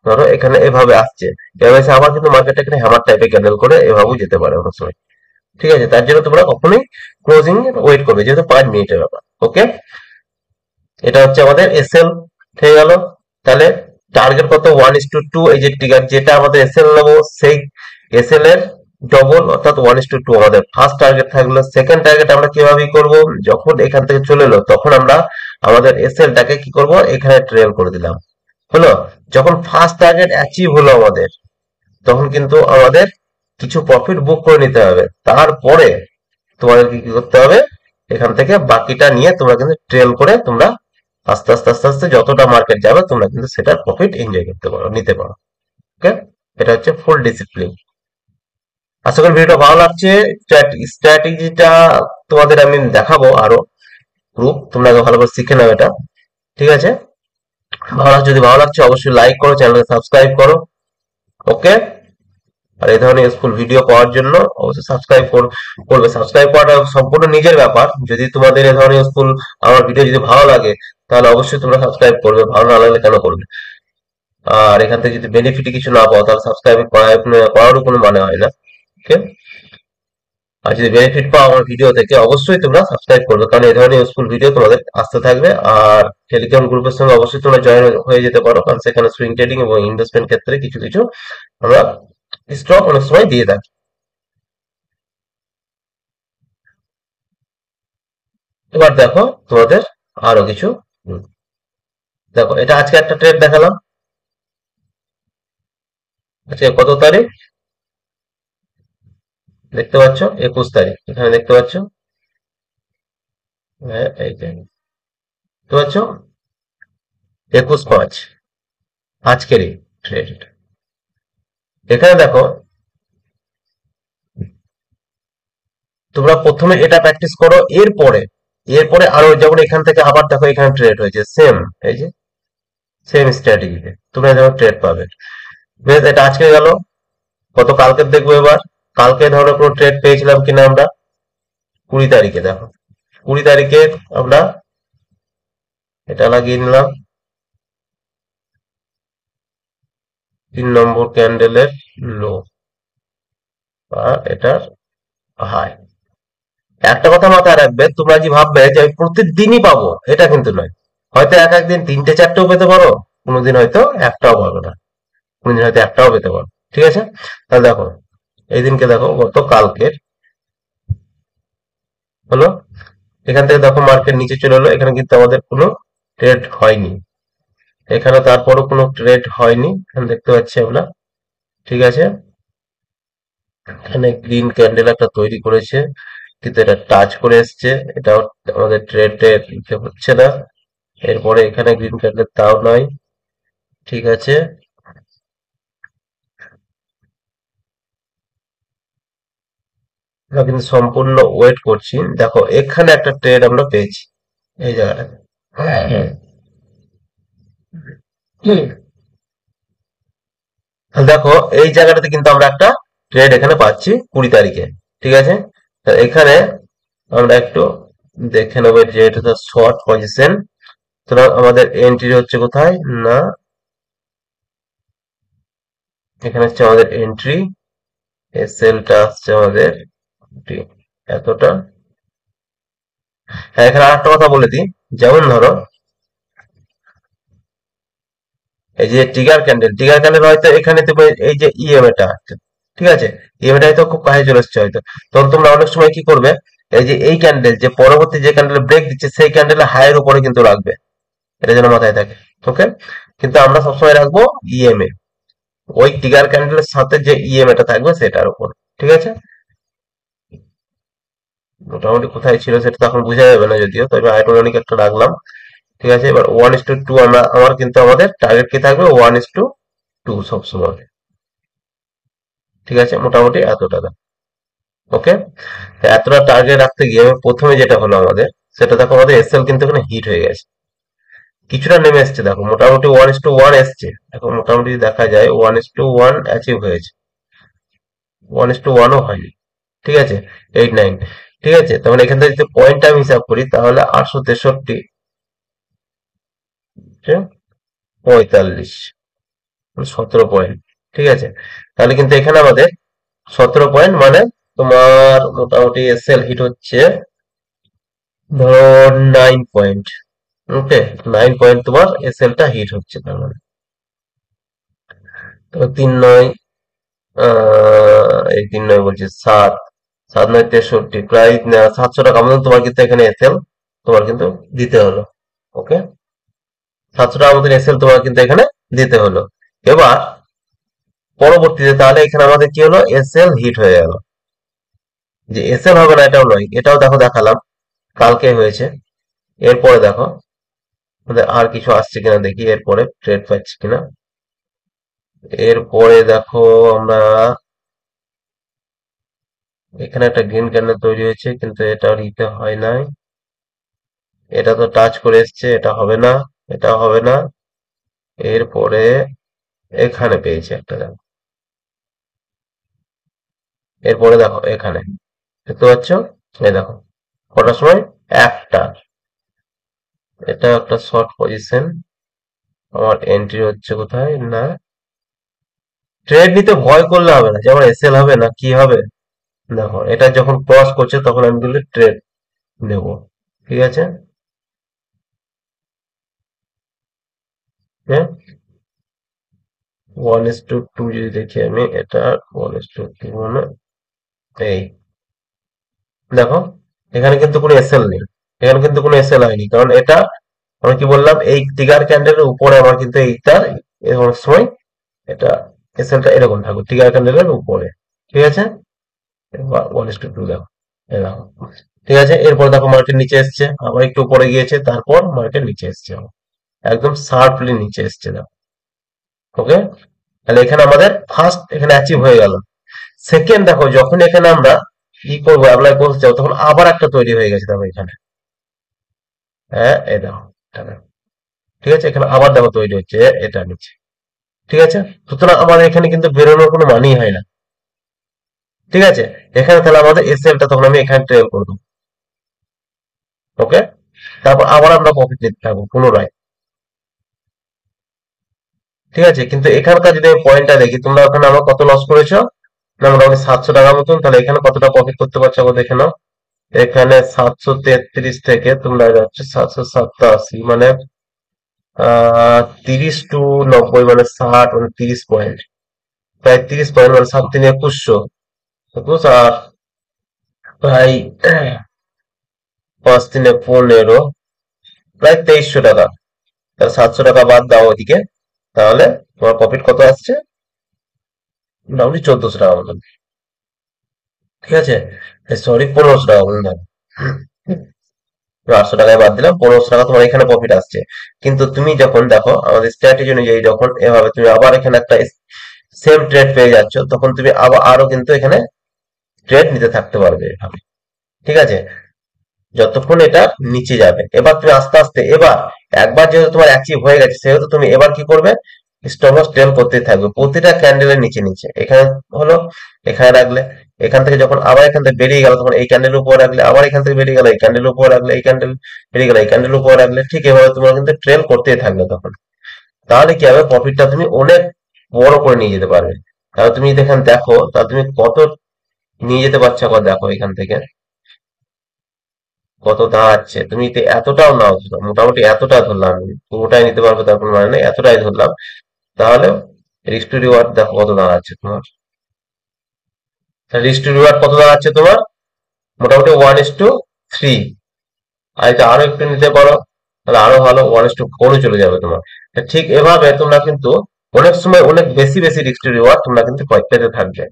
ধরো এখানে এভাবে আসছে, এভাবে এসে আবার কিন্তু মার্কেট এখানে হ্যামার টাইপের ক্যান্ডেল করে এভাবেও যেতে পারে অনেক সময়। ঠিক আছে, তার জন্য তোমরা কখনোই ক্লোজিং ওয়েট করবে, যেহেতু 5 মিনিটের ব্যাপার। ওকে, এটা হচ্ছে আমাদের এসএল হয়ে গেল। তাহলে টার্গেট কত? 1:2। এই যে ট্রিগার যেটা আমাদের এসএল নেবো সেই এসএল এর ডবল অর্থাৎ 1:2 আমাদের ফার্স্ট টার্গেট থাকলো। সেকেন্ড টার্গেট আমরা কিভাবে করব? যখন এখান থেকে চলে এলো তখন আমরা আমাদের এসএলটাকে কি করব? এখানে ট্রেল করে দিলাম। হলো? যখন ফার্স্ট টার্গেট অ্যাচিভ হলো আমাদের, তখন কিন্তু আমাদের কিছু প্রফিট বুক করে নিতে হবে। তারপরে তোমাদেরকে কি করতে হবে? এখান থেকে বাকিটা নিয়ে তোমরা কিন্তু ট্রেল করে তোমরা আস্তে আস্তে আস্তে আস্তে যতটা মার্কেট যাবে তোমরা কিন্তু সেটার প্রফিট এনজয় করতে পারো, নিতে পারো। ওকে, এটা হচ্ছে ফুল ডিসিপ্লিন। আশা করি ভিডিওটা ভালো লাগছে। স্ট্র্যাটেজিটা তোমাদের আমি দেখাবো আরো প্রুফ, তোমরা আগে ভালো করে শিখে নাও এটা। ঠিক আছে, যদি ভালো লাগছে অবশ্যই লাইক করো, চ্যানেলকে সাবস্ক্রাইব করো। ওকে, আর এই ধরনের ইউজফুল ভিডিও পাওয়ার জন্য অবশ্যই করবে। সাবস্ক্রাইব করাটা সম্পূর্ণ নিজের ব্যাপার। যদি তোমাদের এই ধরনের ইউজফুল আমার ভিডিও যদি ভালো লাগে তাহলে অবশ্যই তোমরা সাবস্ক্রাইব করবে, ভালো না লাগলে কেন করবে? আর এখান থেকে যদি বেনিফিট কিছু না পাও তাহলে সাবস্ক্রাইব করারও কোনো মানে হয় না। ওকে, আর যদি বেনিফিট পাও আমার ভিডিও থেকে অবশ্যই তোমরা সাবস্ক্রাইব করবে, কারণ এই ধরনের ইউজফুল ভিডিও তোমাদের আসতে থাকবে। আর টেলিগ্রাম গ্রুপের সঙ্গে অবশ্যই তোমরা জয়েন হয়ে যেতে পারো, কারণ সেখানে সুইং ট্রেডিং এবং ইনভেস্টমেন্ট ক্ষেত্রে কিছু কিছু আমরা স্টক অনেক সময় দিয়ে থাকি। এবার দেখো তোমাদের আরো কিছু। দেখো এটা আজকে একটা ট্রেড দেখালাম। আজকে কত তারিখ দেখতে পাচ্ছ? 21 তারিখ, এখানে দেখতে পাচ্ছ। হ্যাঁ, এই যে দেখতে পাচ্ছ, 21/5 আজকের এই ট্রেড। এখানে দেখো তোমরা প্রথমে এটা প্র্যাকটিস করো, এরপরে এরপরে আরো যখন এখান থেকে আবার দেখো এখানে ট্রেড হয়েছে সেম, এই যে সেম স্ট্র্যাটেজিতে তোমরা যখন ট্রেড পাবে। বেশ, এটা আজকে গেল। কত কালকে দেখবো এবার। কালকে ধরো কোনো ট্রেড পেয়েছিলাম কিনা আমরা 20 তারিখে। দেখো 20 তারিখে আমরা এটা লাগিয়ে নিলাম 3 নম্বর ক্যান্ডেলের লো বা এটার হাই। একটা কথা মাথায় রাখবে, তোমরা যে ভাববে যে আমি প্রতিদিনই পাবো, এটা কিন্তু নয়। হয়তো এক একদিন 3টে 4টেও পেতে পারো, কোনোদিন হয়তো একটাও পাবে না, কোনোদিন হয়তো একটাও পেতে পারো। ঠিক আছে, তাহলে দেখো এই দিনকে দেখো গত কালকের হলো, এখান থেকে দেখো মার্কেট নিচে চলে এলো, এখানে কিন্তু আমাদের কোনো ট্রেড হয়নি। এখানে তারপরও কোনো ট্রেড হয়নি, এখানে দেখতে পাচ্ছি আমরা। ঠিক আছে, এখানে গ্রিন ক্যান্ডেল একটা তৈরি করেছে, কিন্তু এটা টাচ করে এসছে, এটাও আমাদের ট্রেডের হচ্ছে না। এরপরে এখানে গ্রিন ক্যান্ডেল, তাও নয়। ঠিক আছে, আমরা কিন্তু সম্পূর্ণ ওয়েট করছি। দেখো এখানে একটা ট্রেড আমরা পেয়েছি এই জায়গাটা। হ্যাঁ, দেখো এই জায়গাটাতে কিন্তু আমরা একটা ট্রেড এখানে পাচ্ছি 20 তারিখে। ঠিক আছে, তো এখানে আমরা একটু দেখে নেবো যে এটা তো শর্ট পজিশন। সুতরাং আমাদের এন্ট্রি হচ্ছে কোথায় না, এখানে হচ্ছে আমাদের এন্ট্রি, সেলটা আসছে আমাদের এতটা। হ্যাঁ, এখানে আরেকটা কথা বলে দিই, যেমন ধরো এই যে টিগার ক্যান্ডেল হয়তো এখানে তুমি এই যে ইএমএটা আছে, ঠিক আছে, ইএমএটা হয়তো খুব কাছে চলে এসছে হয়তো, তখন তোমরা অনেক সময় কি করবে, এই যে এই ক্যান্ডেল যে পরবর্তী যে ক্যান্ডেল ব্রেক দিচ্ছে সেই ক্যান্ডেল হাইয়ের উপরে কিন্তু রাখবে, এটা যেন মাথায় থাকে। ওকে, কিন্তু আমরা সবসময় রাখবো ইএমএ, ওই টিগার ক্যান্ডেলের সাথে যে ইএমএটা থাকবে সেটার উপর। ঠিক আছে, মোটামুটি কোথায় ছিল সেটা তো এখন বোঝা যাবে না যদিও, তবে আইটোনিক একটা রাখলাম। ঠিক আছে, এবার 1:2 আমরা আমার কিন্তু আমাদের টার্গেট কি থাকবে? 1:2 সবসময়। ঠিক আছে, মোটামুটি এতটা। ওকে, এতটা টার্গেট রাখতে গিয়ে প্রথমে যেটা হলো আমাদের, সেটা দেখো আমাদের এসএল কিন্তু এখানে হিট হয়ে গেছে, কিছুটা নেমে এসছে। দেখো মোটামুটি 1:1 এসছে, এখন মোটামুটি দেখা যায় 1:1 অ্যাচিভ হয়েছে, 1:1ও হয়নি। ঠিক আছে, 8-9। ঠিক আছে, তাহলে এখান থেকে যদি পয়েন্ট আমি হিসাব করি তাহলে 863, 45, 17 পয়েন্ট। ঠিক আছে, তাহলে কিন্তু এখানে আমাদের 17 পয়েন্ট, মানে তোমার মোটামুটি এসএল হিট হচ্ছে ধরো 9 পয়েন্ট। ওকে, 9 পয়েন্ট তোমার এসএল টা হিট হচ্ছে তার মানে। তো 3 9, এই 3 9 বলছি 7, 7 9 63, প্রায় 700 টাকা মতন তোমার কিন্তু এখানে এসএল তোমার কিন্তু দিতে হলো। ওকে, 700 টাকা মতন এসএল তোমার কিন্তু এখানে দিতে হলো। এবার পরবর্তীতে তাহলে এখানে আমাদের কি হলো, এসএল হিট হয়ে গেল। যে এসএল হবে না এটাও নয়, এটাও দেখো দেখালাম কালকে হয়েছে। এরপরে দেখো আমাদের আর কিছু আসছে কিনা দেখি, এরপরে ট্রেড পাচ্ছি কিনা। এরপরে দেখো আমরা এখানে একটা গ্রিন ক্যান্ডেল তৈরি হয়েছে, কিন্তু এটা নিতে হয় নাই। এটা তো টাচ করে এসছে, এটা হবে না, এটা হবে না। এরপরে এখানে পেয়েছি একটা, দেখো এরপরে দেখো এখানে দেখতে পাচ্ছ, এই দেখো কটার সময়, একটা। এটা একটা শর্ট পজিশন। আমার এন্ট্রি হচ্ছে কোথায় না, ট্রেড নিতে ভয় করলে হবে না যে আমার এসএল হবে না কি হবে। দেখো এটা যখন ক্রস করছে তখন আমি কিন্তু ট্রেড নেব। ঠিক আছে, হ্যাঁ। 1:2 যদি দেখি আমি, এটা 1:2 মানে এই দেখো এখানে কিন্তু কোনো এসএল নেই, এখানে কিন্তু কোনো এসএল হয়নি, কারণ এটা আমি কি বললাম, এই টিগার ক্যান্ডেলের উপরে আমার কিন্তু এইটার এরকম সময় এটা এসএলটা এরকম থাকবে টিগার ক্যান্ডেলের উপরে। ঠিক আছে, 1:2 দেখো, এই দেখো। ঠিক আছে, এরপর দেখো মার্কেট নিচে এসছে, আবার একটু উপরে গিয়েছে, তারপর মার্কেট নিচে এসছে, একদম শার্পলি নিচে এসছে দেখো। ওকে, তাহলে এখানে আমাদের ফার্স্ট এখানে অ্যাচিভ হয়ে গেল। সেকেন্ড দেখো যখন এখানে আমরা কি করবো, অ্যাপ্লাই করতে চাও, তখন আবার একটা তৈরি হয়ে গেছে দেখো এখানে। হ্যাঁ, এই দেখো এটা দেখো। ঠিক আছে, এখানে আবার দেখো তৈরি হচ্ছে এটা নিচে। ঠিক আছে, সুতরাং আমার এখানে কিন্তু বেরোনোর কোনো মানেই হয় না। ঠিক আছে, এখানে তাহলে আমাদের এসএলটা তখন আমি এখানে ট্রেল করবো। ওকে, তারপর আবার আমরা প্রফিট নিতে থাকবো পুনরায়। ঠিক আছে, কিন্তু এখানকার যদি আমি পয়েন্টটা দেখি, তোমরা ওখানে আমার কত লস করেছো না, মোটামুটি 700 টাকা মতন। তাহলে এখানে কতটা প্রফিট করতে পারছো আবার দেখে নাও। এখানে 733 থেকে তোমরা যাচ্ছে 787, মানে 30 to 90, মানে 60, মানে 30 পয়েন্ট, প্রায় 30 পয়েন্ট, মানে 7 3 2100, 21 আর প্রায় 5 3 15, প্রায় 2300 টাকা। তাহলে 700 টাকা বাদ দাও ওদিকে, তাহলে তোমার প্রফিট কত আসছে, মোটামুটি 1400 টাকা মতন। ঠিক আছে, সরি 1500 টাকা বলুন, 800 টাকায় বাদ দিলাম, 1500 টাকা তোমার এখানে প্রফিট আসছে। কিন্তু তুমি যখন দেখো আমাদের স্ট্র্যাটেজি অনুযায়ী, যখন এভাবে তুমি আবার এখানে একটা সেম ট্রেড পেয়ে যাচ্ছ, তখন তুমি আবার আরো কিন্তু এখানে ট্রেড নিতে থাকতে পারবে এভাবে। ঠিক আছে, যতক্ষণ এটা নিচে যাবে। এবার তুমি আস্তে আস্তে, এবার একবার যেহেতু তোমার অ্যাচিভ হয়ে গেছে, সেহেতু তুমি এবার কি করবে, স্টপ লস ট্রেল করতেই থাকবে প্রতিটা ক্যান্ডেলের নিচে নিচে। এখানে হলো, এখানে রাখলে, এখান থেকে যখন আবার এখান থেকে বেরিয়ে গেল, তখন এই ক্যান্ডেলের উপর রাখলে, আবার এখান থেকে বেরিয়ে গেল এই ক্যান্ডেলের উপর রাখলে, এই ক্যান্ডেল বেরিয়ে গেল এই ক্যান্ডেলের উপর রাখলে, ঠিক এভাবে তোমার কিন্তু ট্রেল করতেই থাকবে তখন। তাহলে কি হবে, প্রফিটটা তুমি অনেক বড় করে নিয়ে যেতে পারবে। তাহলে তুমি যদি এখানে দেখো, তাহলে তুমি কত নিয়ে যেতে পারছো, একবার দেখো এখান থেকে কত দাঁড়াচ্ছে। তুমি যদি এতটাও নাও, মোটামুটি এতটা ধরলাম আমি, পুরোটাই নিতে পারবে তার কোনো মানে নেই, এতটাই ধরলাম, তাহলে রিস্ক টু রিওয়ার্ড দেখো কত দাঁড়াচ্ছে তোমার। রিস্ক টু রিওয়ার্ড কত দাঁড়াচ্ছে তোমার, মোটামুটি 1:3। আর এটা আরো একটু নিতে পারো, তাহলে আরো ভালো, 1:4 চলে যাবে তোমার। তা ঠিক এভাবে তোমরা কিন্তু অনেক সময় অনেক বেশি বেশি রিস্ক টু রিওয়ার্ড তোমরা কিন্তু পেতে থাকবে।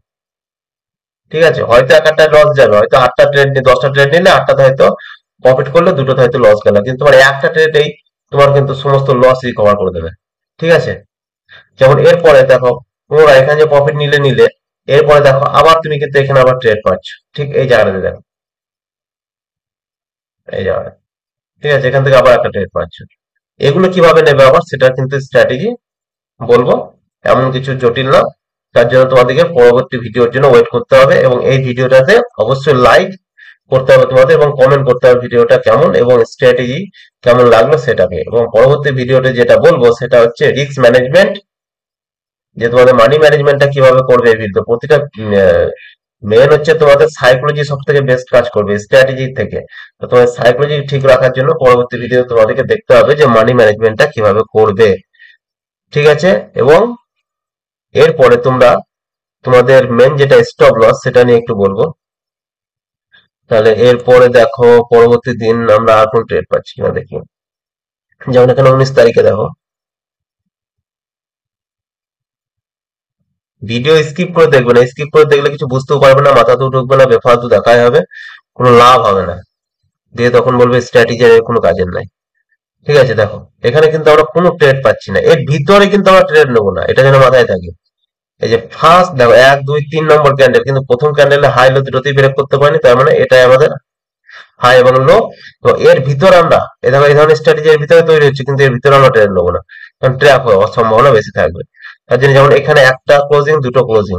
ঠিক আছে, হয়তো একটা লস যাবে, হয়তো 8টা ট্রেড নিয়ে 10টা ট্রেড নিলে 8টাতে হয়তো প্রফিট করলে, দুটোতে হয়তো লস গেল, কিন্তু তোমার একটা ট্রেডেই তোমার কিন্তু সমস্ত লস রিকভার করে দেবে। ঠিক আছে, যেমন এরপরে দেখো তোমরা এখানে যে প্রফিট নিলে নিলে, এরপরে দেখো আবার তুমি কিন্তু এখানে আবার ট্রেড পাচ্ছ, ঠিক এই জায়গাটাতে দেখো, এই জায়গাটা। ঠিক আছে, এখান থেকে আবার একটা ট্রেড পাচ্ছ। এগুলো কিভাবে নেবে আবার, সেটা কিন্তু স্ট্র্যাটেজি বলবো, এমন কিছু জটিল না। তার জন্য তোমাদেরকে পরবর্তী ভিডিওর জন্য ওয়েট করতে হবে, এবং এই ভিডিওটাতে অবশ্যই লাইক করতে হবে তোমাদের, এবং কমেন্ট করতে হবে ভিডিওটা কেমন এবং স্ট্র্যাটেজি কেমন লাগলো সেটাকে। এবং পরবর্তী ভিডিওতে যেটা বলবো সেটা হচ্ছে রিস্ক ম্যানেজমেন্ট, যে তোমাদের মানি ম্যানেজমেন্টটা কিভাবে করবে এই ভিডিও, প্রতিটা মেন হচ্ছে তোমাদের সাইকোলজি সব থেকে বেস্ট কাজ করবে স্ট্র্যাটেজি থেকে। তো তোমার সাইকোলজি ঠিক রাখার জন্য পরবর্তী ভিডিও তোমাদেরকে দেখতে হবে যে মানি ম্যানেজমেন্টটা কিভাবে করবে, ঠিক আছে? এবং এরপরে তোমরা তোমাদের মেন যেটা স্টপ লস সেটা নিয়ে একটু বলবো। তাহলে এরপরে দেখো পরবর্তী দিন আমরা আর কোন ট্রেড পাচ্ছি কিনা দেখি। যেমন এখানে 19 তারিখে দেখো, ভিডিও স্কিপ করে দেখবে না, স্কিপ করে দেখলে কিছু বুঝতেও পারবে না, মাথাতেও ঢুকবে না, বেফালতু দেখাই হবে, কোনো লাভ হবে না, দিয়ে তখন বলবে স্ট্র্যাটেজি কোনো কাজের নাই। ঠিক আছে, দেখো এখানে কিন্তু আমরা কোনো ট্রেড পাচ্ছি না, এর ভিতরে কিন্তু আমরা ট্রেড নেবো না, এটা যেন মাথায় থাকে। এই যে ফার্স্ট দেখো 1 2 3 নম্বর ক্যান্ডেল, কিন্তু প্রথম ক্যান্ডেলে হাই লো দুটোতেই ব্রেক করতে পারিনি, তার মানে এটাই আমাদের হাই এবং লো। তো এর ভিতর আমরা এ দেখো এই ধরনের স্ট্র্যাটেজি এর ভিতরে তৈরি হচ্ছে, কিন্তু এর ভিতরে আমরা ট্রেড নেবো না, কারণ ট্র্যাপ হওয়ার সম্ভাবনা বেশি থাকবে। তার জন্য যেমন এখানে একটা ক্লোজিং, দুটো ক্লোজিং,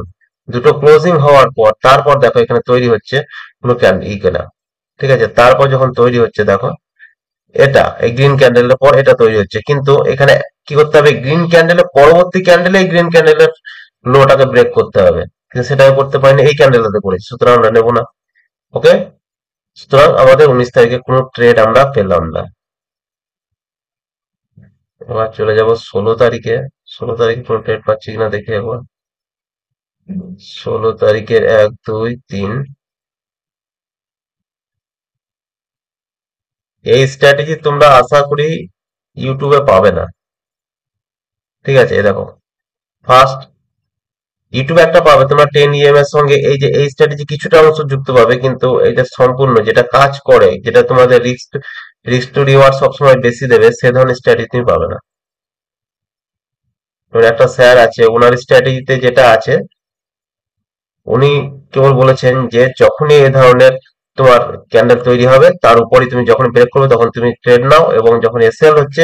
দুটো ক্লোজিং হওয়ার পর তারপর দেখো এখানে তৈরি হচ্ছে কোনো ক্যান্ডেল ই কেনা। ঠিক আছে, তারপর যখন তৈরি হচ্ছে দেখো এটা এই গ্রিন ক্যান্ডেলের পর এটা তৈরি হচ্ছে, কিন্তু এখানে কি করতে হবে, গ্রিন ক্যান্ডেলের পরবর্তী ক্যান্ডেলে এই গ্রিন ক্যান্ডেলের লোটাকে ব্রেক করতে হবে, কিন্তু সেটা করতে পারিনি, এই ক্যান্ডেলটাতে করেছি, সুতরাং আমরা নেবো না। ওকে, সুতরাং আমাদের 19 তারিখে কোনো ট্রেড আমরা পেলাম না। এবার চলে যাব 16 তারিখে। 16 তারিখে কোনো ট্রেড পাচ্ছি কিনা দেখি একবার। 16 তারিখের 1 2 3, এই স্ট্র্যাটেজি তোমরা আশা করি ইউটিউবে পাবে না। ঠিক আছে, এই দেখো ফার্স্ট ইউটিউবে একটা পাবে তোমরা 10 EM এর সঙ্গে, এই যে এই স্ট্র্যাটেজি কিছুটা অংশ যুক্ত পাবে, কিন্তু এটা সম্পূর্ণ যেটা কাজ করে, যেটা তোমাদের রিস্ক রিস্ক টু রিওয়ার্ড সবসময় বেশি দেবে, সে ধরনের স্ট্র্যাটেজি তুমি পাবে না। যেমন একটা স্যার আছে, ওনার স্ট্র্যাটেজিতে যেটা আছে, উনি কেবল বলেছেন যে যখনই এ ধরনের তোমার ক্যান্ডেল তৈরি হবে তার উপরই তুমি যখন ব্রেক করবে তখন তুমি ট্রেড নাও, এবং যখন এসএল হচ্ছে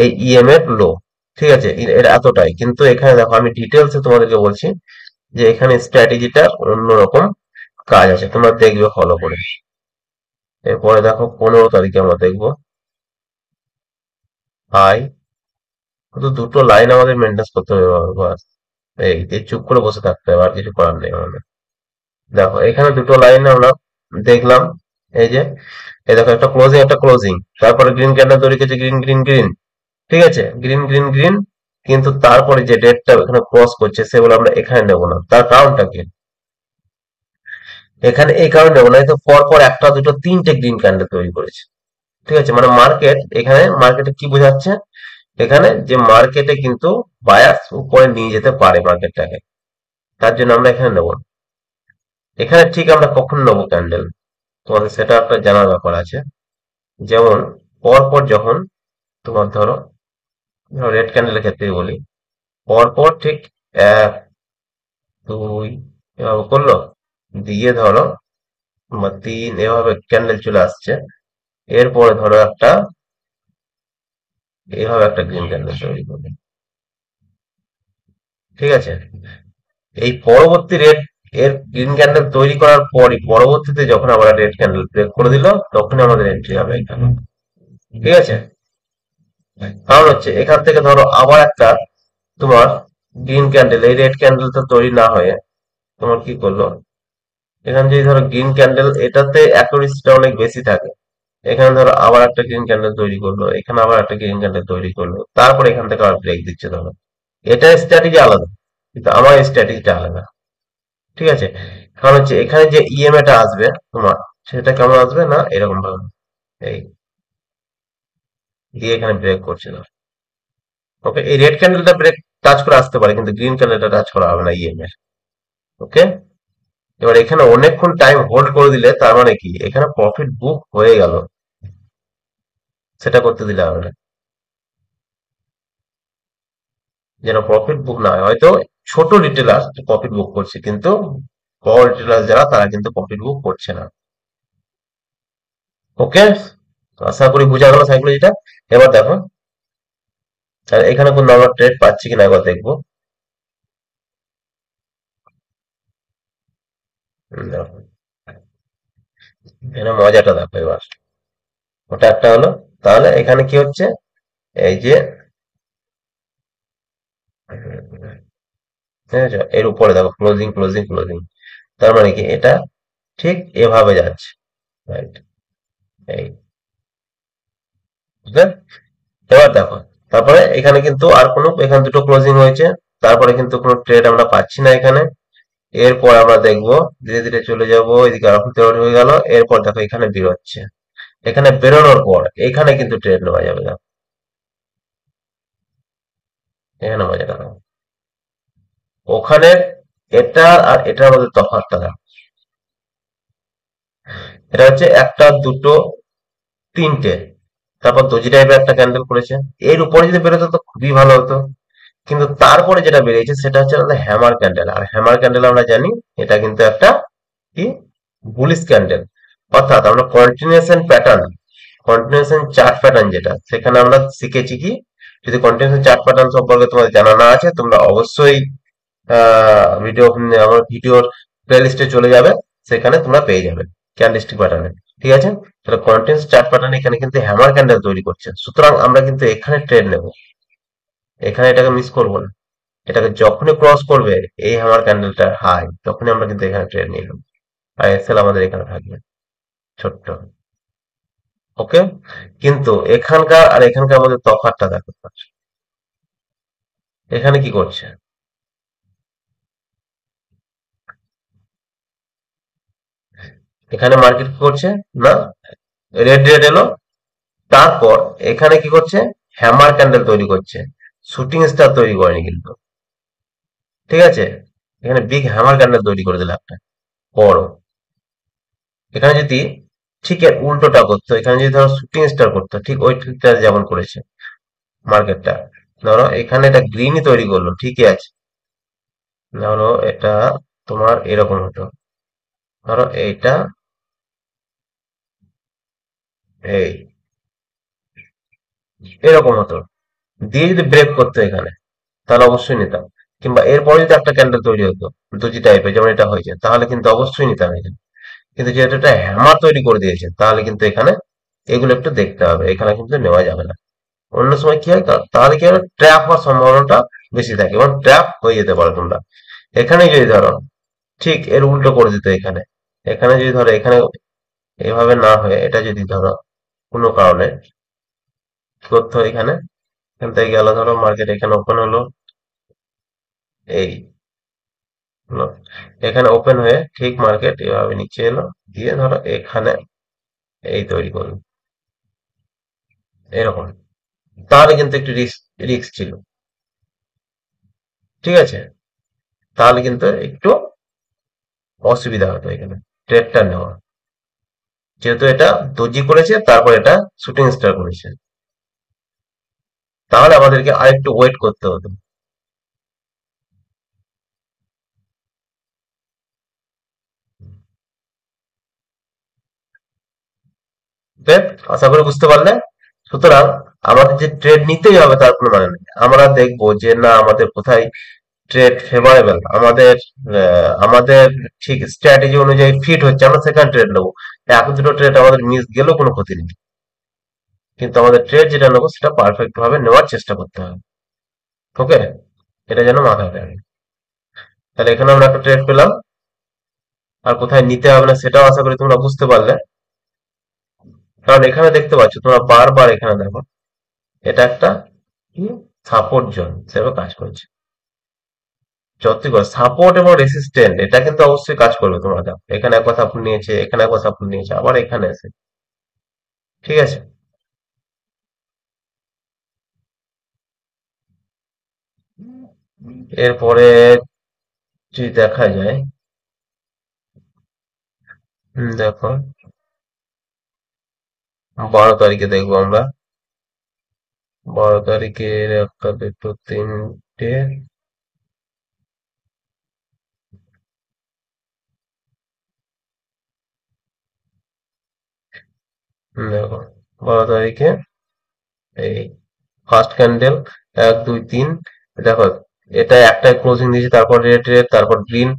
এই ইএম এর লো। ঠিক আছে, এর এতটাই, কিন্তু এখানে দেখো আমি ডিটেলসে তোমাদেরকে বলছি যে এখানে স্ট্র্যাটেজিটা অন্যরকম কাজ আছে, তোমরা দেখবে ফলো করে। এরপরে দেখো 15 তারিখে আমরা দেখবো হাই, শুধু দুটো লাইন আমাদের মেনটেন করতে হবে বাস। এই চুপ করে বসে থাকতে হবে, আর কিছু করার নেই আমাদের। দেখো এখানে দুটো লাইন আমরা দেখলাম, এই যে এই দেখো একটা ক্লোজিং একটা ক্লোজিং, তারপরে গ্রিন ক্যান্ডেল তৈরি করেছে, গ্রিন গ্রিন গ্রিন। ঠিক আছে, গ্রিন গ্রিন গ্রিন, কিন্তু তারপরে যে ডেটটা এখানে ক্রস করছে সেগুলো আমরা এখানে নেবো না, তার কারণটা কি, এখানে এই কারণে নেবো না, এই তো পর পর একটা দুটো তিনটে গ্রিন ক্যান্ডেল তৈরি করেছে। ঠিক আছে, মানে মার্কেট এখানে মার্কেটে কি বোঝাচ্ছে, এখানে যে মার্কেটে কিন্তু বায়ার্স উপরে নিয়ে যেতে পারে মার্কেটটাকে, তার জন্য আমরা এখানে নেবো না। এখানে ঠিক আমরা কখন নেবো ক্যান্ডেল, তোমাদের সেটা একটা জানার ব্যাপার আছে। যেমন পরপর যখন তোমার ধরো রেড ক্যান্ডেলের ক্ষেত্রেই বলি, পরপর ঠিক 1 2 এভাবে করলো, দিয়ে ধরো 3 এভাবে ক্যান্ডেল চলে আসছে, এরপরে ধরো একটা এভাবে একটা গ্রিন ক্যান্ডেল তৈরি করবে। ঠিক আছে, এই পরবর্তী রেড এর গ্রিন ক্যান্ডেল তৈরি করার পরই পরবর্তীতে যখন আমরা রেড ক্যান্ডেল ব্রেক করে দিল তখন আমাদের এন্ট্রি হবে এখানে। ঠিক আছে, কারণ হচ্ছে এখান থেকে ধরো আবার একটা তোমার গ্রিন ক্যান্ডেল, এই রেড ক্যান্ডেলটা তৈরি না হয়ে তোমার কি করলো, এখানে যদি ধরো গ্রিন ক্যান্ডেল, এটাতে অ্যাকুরেসিটা অনেক বেশি থাকে, এখানে ধরো আবার একটা গ্রিন ক্যান্ডেল তৈরি করলো, এখানে আবার একটা গ্রিন ক্যান্ডেল তৈরি করলো, তারপর এখান থেকে আবার ব্রেক দিচ্ছে ধরো, এটা স্ট্র্যাটেজি আলাদা, কিন্তু আমার স্ট্র্যাটেজিটা আলাদা। ঠিক আছে, কারণ হচ্ছে এখানে যে ইএমএ টা আসবে তোমার, সেটা কেমন আসবে না এরকম ভাবে, এই দিয়ে এখানে ব্রেক করছে না। ওকে, এই রেড ক্যান্ডেলটা ব্রেক টাচ করে আসতে পারে, কিন্তু গ্রিন ক্যান্ডেলটা টাচ করা হবে না ইএমএ। ওকে, এবার এখানে অনেকক্ষণ টাইম হোল্ড করে দিলে তার মানে কি এখানে প্রফিট বুক হয়ে গেল, সেটা করতে দিলে হবে না, যেন প্রফিট বুক না হয়। হয়তো ছোট রিটেলার প্রফিট বুক করছে, কিন্তু বড় রিটেলার যারা তারা কিন্তু প্রফিট বুক করছে না। ওকে, আশা করি বোঝা গেল সাইকোলজিটা। এবার দেখো আর এখানে কোন আমরা ট্রেড পাচ্ছি কিনা একবার দেখবো। দেখো, এখানে মজাটা দেখো এবার, ওটা একটা হলো, তাহলে এখানে কি হচ্ছে, এই যে ঠিক আছে, এর উপরে দেখো ক্লোজিং ক্লোজিং ক্লোজিং, তার মানে কি এটা ঠিক এভাবে যাচ্ছে, রাইট? এই বুঝলে? এবার দেখো, তারপরে এখানে কিন্তু আর কোনো, এখানে দুটো ক্লোজিং হয়েছে, তারপরে কিন্তু কোনো ট্রেড আমরা পাচ্ছি না এখানে। এরপর আমরা দেখবো, ধীরে ধীরে চলে যাব এদিকে, আরো তৈরি হয়ে গেল। এরপর দেখো এখানে বেরোচ্ছে, এখানে বেরোনোর পর এখানে কিন্তু ট্রেড নেওয়া যাবে না। এখানে মজা দেখো, ওখানে এটা আর এটার মধ্যে তফাৎটা দেখো। এটা হচ্ছে একটা, দুটো, তিনটে, তারপর দোজি টাইপের একটা ক্যান্ডেল করেছে। এর উপরে যদি বেরোতো তো খুবই ভালো হতো, কিন্তু তারপরে যেটা বেরিয়েছে সেটা হচ্ছে আমাদের হ্যামার ক্যান্ডেল। আর হ্যামার ক্যান্ডেল আমরা জানি এটা কিন্তু একটা কি, বুলিশ ক্যান্ডেল। অর্থাৎ আমরা continuation pattern, continuation chart pattern যেটা, সেখানে আমরা শিখেছি কি, যদি কন্টিনিউশন চার্ট প্যাটার্ন সম্পর্কে তোমাদের জানা না আছে, তোমরা অবশ্যই ভিডিও, আমার ভিডিওর প্লেলিস্টে চলে যাবে, সেখানে তোমরা পেয়ে যাবে ক্যান্ডেলস্টিক প্যাটার্নে। ঠিক আছে? তাহলে কন্টিনিউয়াস চার্ট প্যাটার্ন এখানে কিন্তু হ্যামার ক্যান্ডেল তৈরি করছে, সুতরাং আমরা কিন্তু এখানে ট্রেড নেব, এখানে এটাকে মিস করবো না। এটাকে যখনই ক্রস করবে এই হ্যামার ক্যান্ডেলটা হাই, তখনই আমরা কিন্তু এখানে ট্রেড নিয়ে নেবো। আর এসএল আমাদের এখানে থাকবে ছোট্ট। ওকে, কিন্তু এখানকার আর এখানকার মধ্যে তফাৎটা দেখো। এখানে কি করছে, এখানে মার্কেট কি করছে না, রেড রেড এলো, তারপর এখানে কি করছে, হ্যামার ক্যান্ডেল তৈরি করছে, শুটিং স্টার তৈরি করেনি কিন্তু। ঠিক আছে, এখানে বিগ হ্যামার ক্যান্ডেল তৈরি করে দিল একটা বড়। এখানে যদি ঠিক এর উল্টোটা করতো, এখানে যদি ধরো শুটিং স্টার করতো, ঠিক ওই ট্রিকটা যেমন করেছে মার্কেটটা, ধরো এখানে এটা গ্রিনই তৈরি করলো, ঠিকই আছে। ধরো এটা তোমার এরকম হতো, ধরো এইটা, এই এরকম হতো, দিয়ে যদি ব্রেক করতো এখানে, তাহলে অবশ্যই নিতাম। কিংবা এরপরে যদি একটা ক্যান্ডেল তৈরি হতো দুজি টাইপের, যেমন এটা হয়েছে, তাহলে কিন্তু অবশ্যই নিতাম এখানে। কিন্তু যেহেতু এটা হ্যামার তৈরি করে দিয়েছে, তাহলে কিন্তু এখানে এগুলো একটু দেখতে হবে, এখানে কিন্তু নেওয়া যাবে না। অন্য সময় কি হয়, তাহলে কি হবে, ট্র্যাপ হওয়ার সম্ভাবনাটা বেশি থাকে, এবং ট্র্যাপ হয়ে যেতে পারো তোমরা। এখানে যদি ধরো ঠিক এর উল্টো করে দিত এখানে, এখানে যদি ধরো এখানে এভাবে না হয়ে এটা যদি ধরো কোনো কারণে কি করতে হয়, এখানে এখান থেকে গেল, ধরো মার্কেট এখানে ওপেন হলো, এই হলো, এখানে ওপেন হয়ে ঠিক মার্কেট এভাবে নিচে এলো, দিয়ে ধরো এখানে এই তৈরি করলো এরকম, তাহলে কিন্তু একটু রিস্ক, রিস্ক ছিল। ঠিক আছে, তাহলে কিন্তু একটু অসুবিধা হতো এখানে ট্রেডটা নেওয়া, যেহেতু এটা দর্জি করেছে তারপর এটা শুটিং স্টার করেছে, তাহলে আমাদেরকে আরেকটু ওয়েট করতে হতো। বেশ, আশা করি বুঝতে পারলে। সুতরাং আমাদের যে ট্রেড নিতেই হবে তার কোনো মানে নেই, আমরা দেখবো যে না আমাদের কোথায় ট্রেড ফেভারেবল, আমাদের আমাদের ঠিক স্ট্র্যাটেজি অনুযায়ী ফিট হচ্ছে, আমরা সেখানে ট্রেড নেবো। এক দুটো ট্রেড আমাদের মিস গেলেও কোনো ক্ষতি নেই, কিন্তু আমাদের ট্রেড যেটা নেবো সেটা পারফেক্ট ভাবে নেওয়ার চেষ্টা করতে হবে। ওকে, এটা যেন মাথায় থাকে। তাহলে এখানে আমরা একটা ট্রেড পেলাম, আর কোথায় নিতে হবে না সেটাও আশা করি তোমরা বুঝতে পারলে। কারণ এখানে দেখতে পাচ্ছ তোমরা বারবার, এখানে দেখো এটা একটা কি, সাপোর্ট জোন হিসেবে কাজ করছে। যতই করে সাপোর্ট এবং রেসিস্ট্যান্ট, এটা কিন্তু অবশ্যই কাজ করবে। তোমরা দেখো এখানে একবার সাপোর্ট নিয়েছে, এখানে একবার সাপোর্ট নিয়েছে, আবার এখানে এসে। ঠিক আছে, এরপরে যদি দেখা যায়, দেখো 12 তারিখে দেখবো আমরা, 12 তারিখের একটা, দুটো, তিনটে, দেখো 12 তারিখে এই ফার্স্ট ক্যান্ডেল, 1 2 3, দেখো এটা একটা ক্লোজিং দিয়েছে, তারপর রেড রেড, তারপর গ্রিন,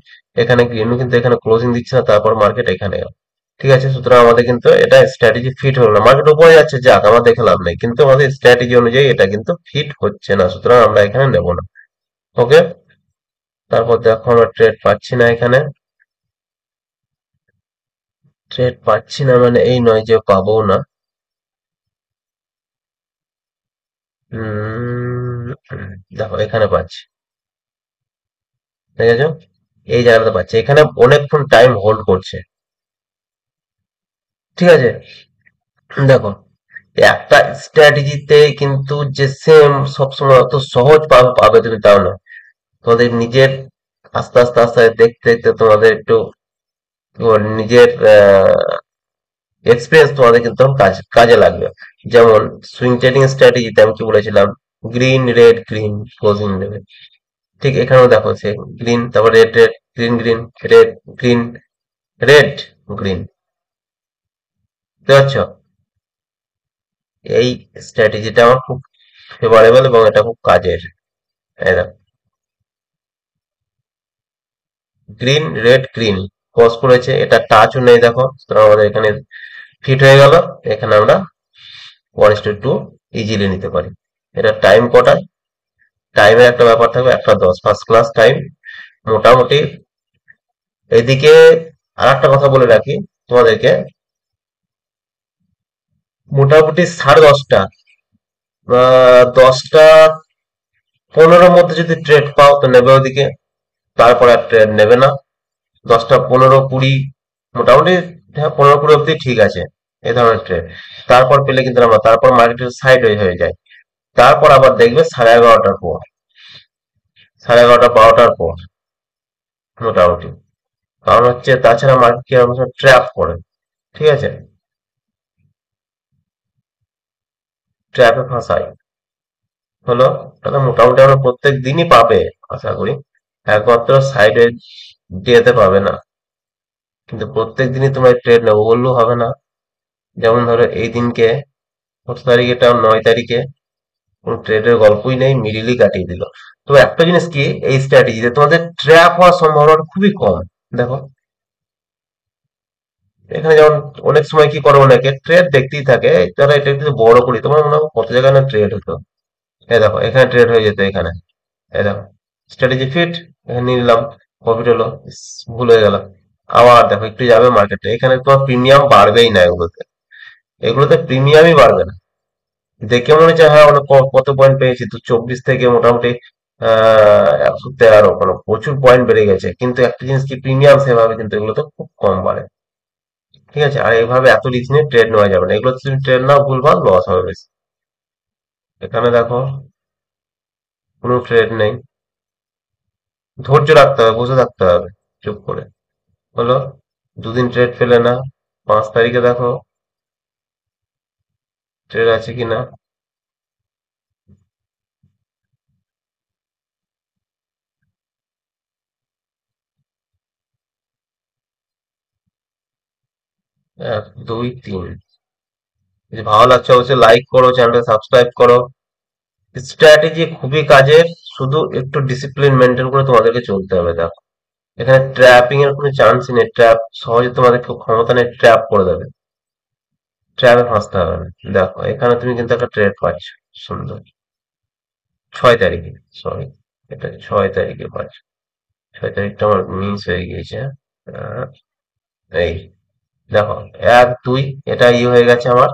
এখানে গ্রিনও কিন্তু এখানে ক্লোজিং দিচ্ছে না, তারপর মার্কেট এখানে গেল। ঠিক আছে, সুতরাং আমাদের কিন্তু এটা স্ট্র্যাটেজি ফিট হলো না, মার্কেট উপরে যাচ্ছে, যাক আমার দেখে লাভ নেই, কিন্তু আমাদের স্ট্র্যাটেজি অনুযায়ী এটা কিন্তু ফিট হচ্ছে না, সুতরাং আমরা এখানে নেব না। ওকে, তারপর দেখো আমরা ট্রেড পাচ্ছি না এখানে, ট্রেড পাচ্ছি না মানে এই নয় যে পাবো না। উম, দেখো এখানে পাচ্ছি, দেখেছো? এই জায়গাটা পাচ্ছি, এখানে অনেকক্ষণ টাইম হোল্ড করছে। ঠিক আছে, দেখো একটা স্ট্র্যাটেজিতে কিন্তু যে সেম সবসময় অত সহজ পাবে তুমি তাও না। তোমাদের নিজের আস্তে আস্তে আস্তে দেখতে দেখতে তোমাদের একটু তোমার নিজের এক্সপিরিয়েন্স তোমাদের কিন্তু তখন কাজে লাগবে। যেমন সুইং ট্রেডিং স্ট্র্যাটেজিতে আমি কি বলেছিলাম, গ্রিন রেড গ্রিন ক্লোজিং নেবে। ঠিক এখানেও দেখো সে গ্রিন, তারপর red red green green red green red green. বুঝতে পারছো? এই স্ট্র্যাটেজিটা আমার খুব ফেভারেবল এবং এটা খুব কাজের। এই দেখো, গ্রিন রেড গ্রিন ক্রস করেছে, এটা টাচও নেই দেখো, সুতরাং আমাদের এখানে ফিট হয়ে গেল। এখানে আমরা 1:2 ইজিলি নিতে পারি। এটা টাইম কটা, টাইমের একটা ব্যাপার থাকবে, 1:10 ফার্স্ট ক্লাস টাইম মোটামুটি। এদিকে আর একটা কথা বলে রাখি তোমাদেরকে, মোটামুটি 10:30 10:15 মধ্যে যদি ট্রেড পাও তো নেবে ওদিকে, তারপর আর ট্রেড নেবে না। 10:15 20 মোটামুটি, হ্যাঁ 15 20 অব্দি ঠিক আছে এই ধরনের ট্রেড। তারপর পেলে কিন্তু আমরা তারপর মার্কেটের সাইড হয়ে যায়। তারপর আবার দেখবে 11:30টার পর, 11:30 12টার পর মোটামুটি। কারণ হচ্ছে তাছাড়া মার্কেট কি ট্র্যাপ করে। ঠিক আছে, ট্র্যাপে ফাঁসায় হলো। তাহলে মোটামুটি আমরা প্রত্যেক দিনই পাবে আশা করি, একমাত্র সাইডে ডেতে পাবে না। কিন্তু প্রত্যেক দিনই তোমার ট্রেড নেবো বললেও হবে না। যেমন ধরো এই দিনকে কত তারিখ, এটা 9 তারিখে, কোন ট্রেডের গল্পই নেই, মিডিলই কাটিয়ে দিল। তো একটা জিনিস কি, এই স্ট্র্যাটেজিতে তোমাদের ট্র্যাপ হওয়ার সম্ভাবনা খুবই কম। দেখো এখানে যেমন অনেক সময় কি করে, অনেকে ট্রেড দেখতেই থাকে, তারা এটা একটু বড় করি, তোমার মনে হয় কত জায়গায় না ট্রেড হতো। এই দেখো এখানে ট্রেড হয়ে যেত এখানে, এই দেখো স্ট্র্যাটেজি ফিট, এখানে নিয়ে নিলাম, প্রফিট হলো, ইস, ভুল হয়ে গেল। আবার দেখো একটু যাবে মার্কেটে, এখানে তোমার প্রিমিয়াম বাড়বেই না, এগুলোতে এগুলোতে প্রিমিয়ামই বাড়বে না। দেখে মনে হচ্ছে হ্যাঁ অনেক কত পয়েন্ট পেয়েছি, তো 24 থেকে মোটামুটি 113, মানে প্রচুর পয়েন্ট বেড়ে গেছে, কিন্তু একটা জিনিস কি, প্রিমিয়াম সেভাবে কিন্তু এগুলোতে খুব কম বাড়ে। ঠিক আছে, আর এইভাবে এত রিস্ক নিয়ে ট্রেড নেওয়া যাবে না, এগুলো তুমি ট্রেড নাও ভুলভাল লস হবে বেশি। এখানে দেখো কোনো ট্রেড নেই, ধৈর্য রাখতে হবে, বসে থাকতে হবে চুপ করে। হলো, দুদিন ট্রেড পেলে না, 5 তারিখে দেখো ট্রেড আছে কিনা। 1 2 3, যদি ভালো লাগছে অবশ্যই লাইক করো, চ্যানেলটা সাবস্ক্রাইব করো। স্ট্র্যাটেজি খুবই কাজের, শুধু একটু ডিসিপ্লিন মেনটেন করে তোমাদেরকে চলতে হবে। দেখো এখানে ট্র্যাপিং এর কোনো চান্সই নেই, ট্র্যাপ সহজে তোমাদের কেউ ক্ষমতা নেই, ট্র্যাপ করে দেবে, ট্র্যাপে ফাঁসতে হবে না। দেখো এখানে তুমি কিন্তু একটা ট্রেড পাচ্ছ, সুন্দর, 6 তারিখে, সরি এটা 6 তারিখে পাচ্ছ। 6 তারিখটা আমার মিস হয়ে গিয়েছে। আহ, এই দেখো 1 2 এটা হয়ে গেছে আমার,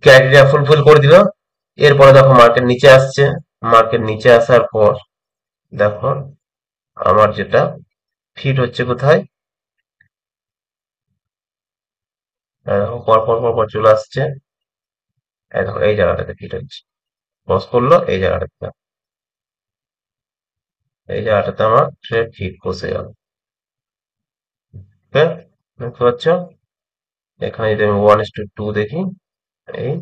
ক্রাইটেরিয়া ফুলফিল করে দিল। এরপরে দেখো মার্কেট নিচে আসছে, মার্কেট নিচে আসার পর দেখো আমার যেটা ফিট হচ্ছে কোথায়, দেখো পর পর পর পর চলে আসছে। এই দেখো এই জায়গাটাতে ফিট হচ্ছে, ক্রস করলো এই জায়গাটাতে, এই জায়গাটাতে আমার ট্রেড ফিট বসে গেল। ওকে, দেখতে পাচ্ছ? এখানে যদি আমি 1:2 দেখি, এই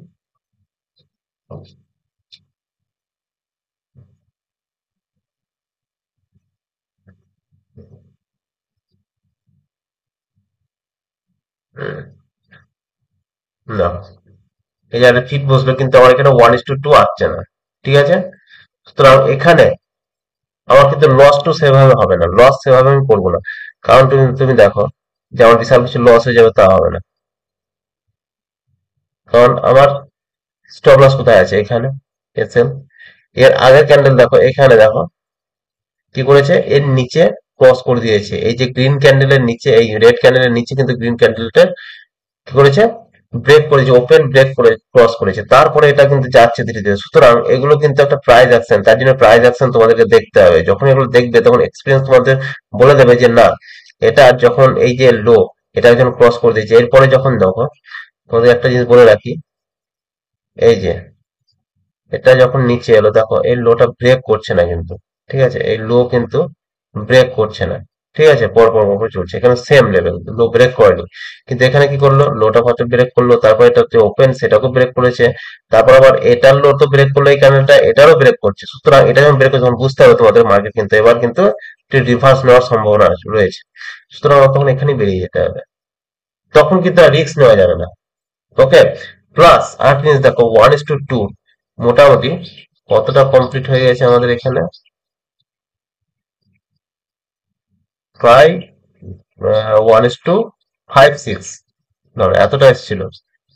না, এই জায়গাটা ফিট বসলো, কিন্তু আমার এখানে 1:2 আসছে না। ঠিক আছে, সুতরাং এখানে আমার কিন্তু লস টু সেভাবে হবে না, লস সেভাবে আমি করবো না। কারণ তুমি তুমি দেখো যে আমার বিশাল কিছু লস হয়ে যাবে তা হবে না, কারণ আমার স্টপ লস কোথায় আছে, এখানে এসএল। এর আগের ক্যান্ডেল দেখো, এখানে দেখো কি করেছে, এর নিচে ক্রস করে দিয়েছে। এই যে গ্রিন ক্যান্ডেলের নিচে, এই রেড ক্যান্ডেলের নিচে কিন্তু গ্রিন ক্যান্ডেলটা কি করেছে, ব্রেক করেছে, ওপেন ব্রেক করে ক্রস করেছে, তারপরে এটা কিন্তু যাচ্ছে ধীরে ধীরে। সুতরাং এগুলো কিন্তু একটা প্রাইস অ্যাকশন, তার জন্য প্রাইস অ্যাকশন তোমাদেরকে দেখতে হবে। যখন এগুলো দেখবে তখন এক্সপিরিয়েন্স তোমাদের বলে দেবে যে না, এটা যখন এই যে লো, এটা যখন ক্রস করে দিয়েছে, এরপরে যখন দেখো, তোমাদের একটা জিনিস বলে রাখি, এই যে এটা যখন নিচে এলো, দেখো এই লোটা ব্রেক করছে না কিন্তু, ঠিক আছে, এই লো কিন্তু ব্রেক করছে না, ঠিক আছে, পর পর পর পর চলছে, এখানে সেম লেভেল, লো ব্রেক করেনি। কিন্তু এখানে কি করলো, লোটা হয়তো ব্রেক করলো, তারপর এটা হচ্ছে ওপেন, সেটাকেও ব্রেক করেছে, তারপর আবার এটার লো তো ব্রেক করলো, এই ক্যান্ডেলটা এটারও ব্রেক করছে। সুতরাং এটা যখন ব্রেক করছে তখন বুঝতে হবে তোমাদের মার্কেট কিন্তু এবার কিন্তু রিভার্স নেওয়ার সম্ভাবনা রয়েছে। সুতরাং তখন এখানেই বেরিয়ে যেতে হবে, তখন কিন্তু আর রিস্ক নেওয়া যাবে না। ওকে, প্লাস আর জিনিস দেখো, 1:2 মোটামুটি কতটা কমপ্লিট হয়ে গেছে আমাদের এখানে, প্রায় 1:5-6, ধরো এতটা এসেছিল।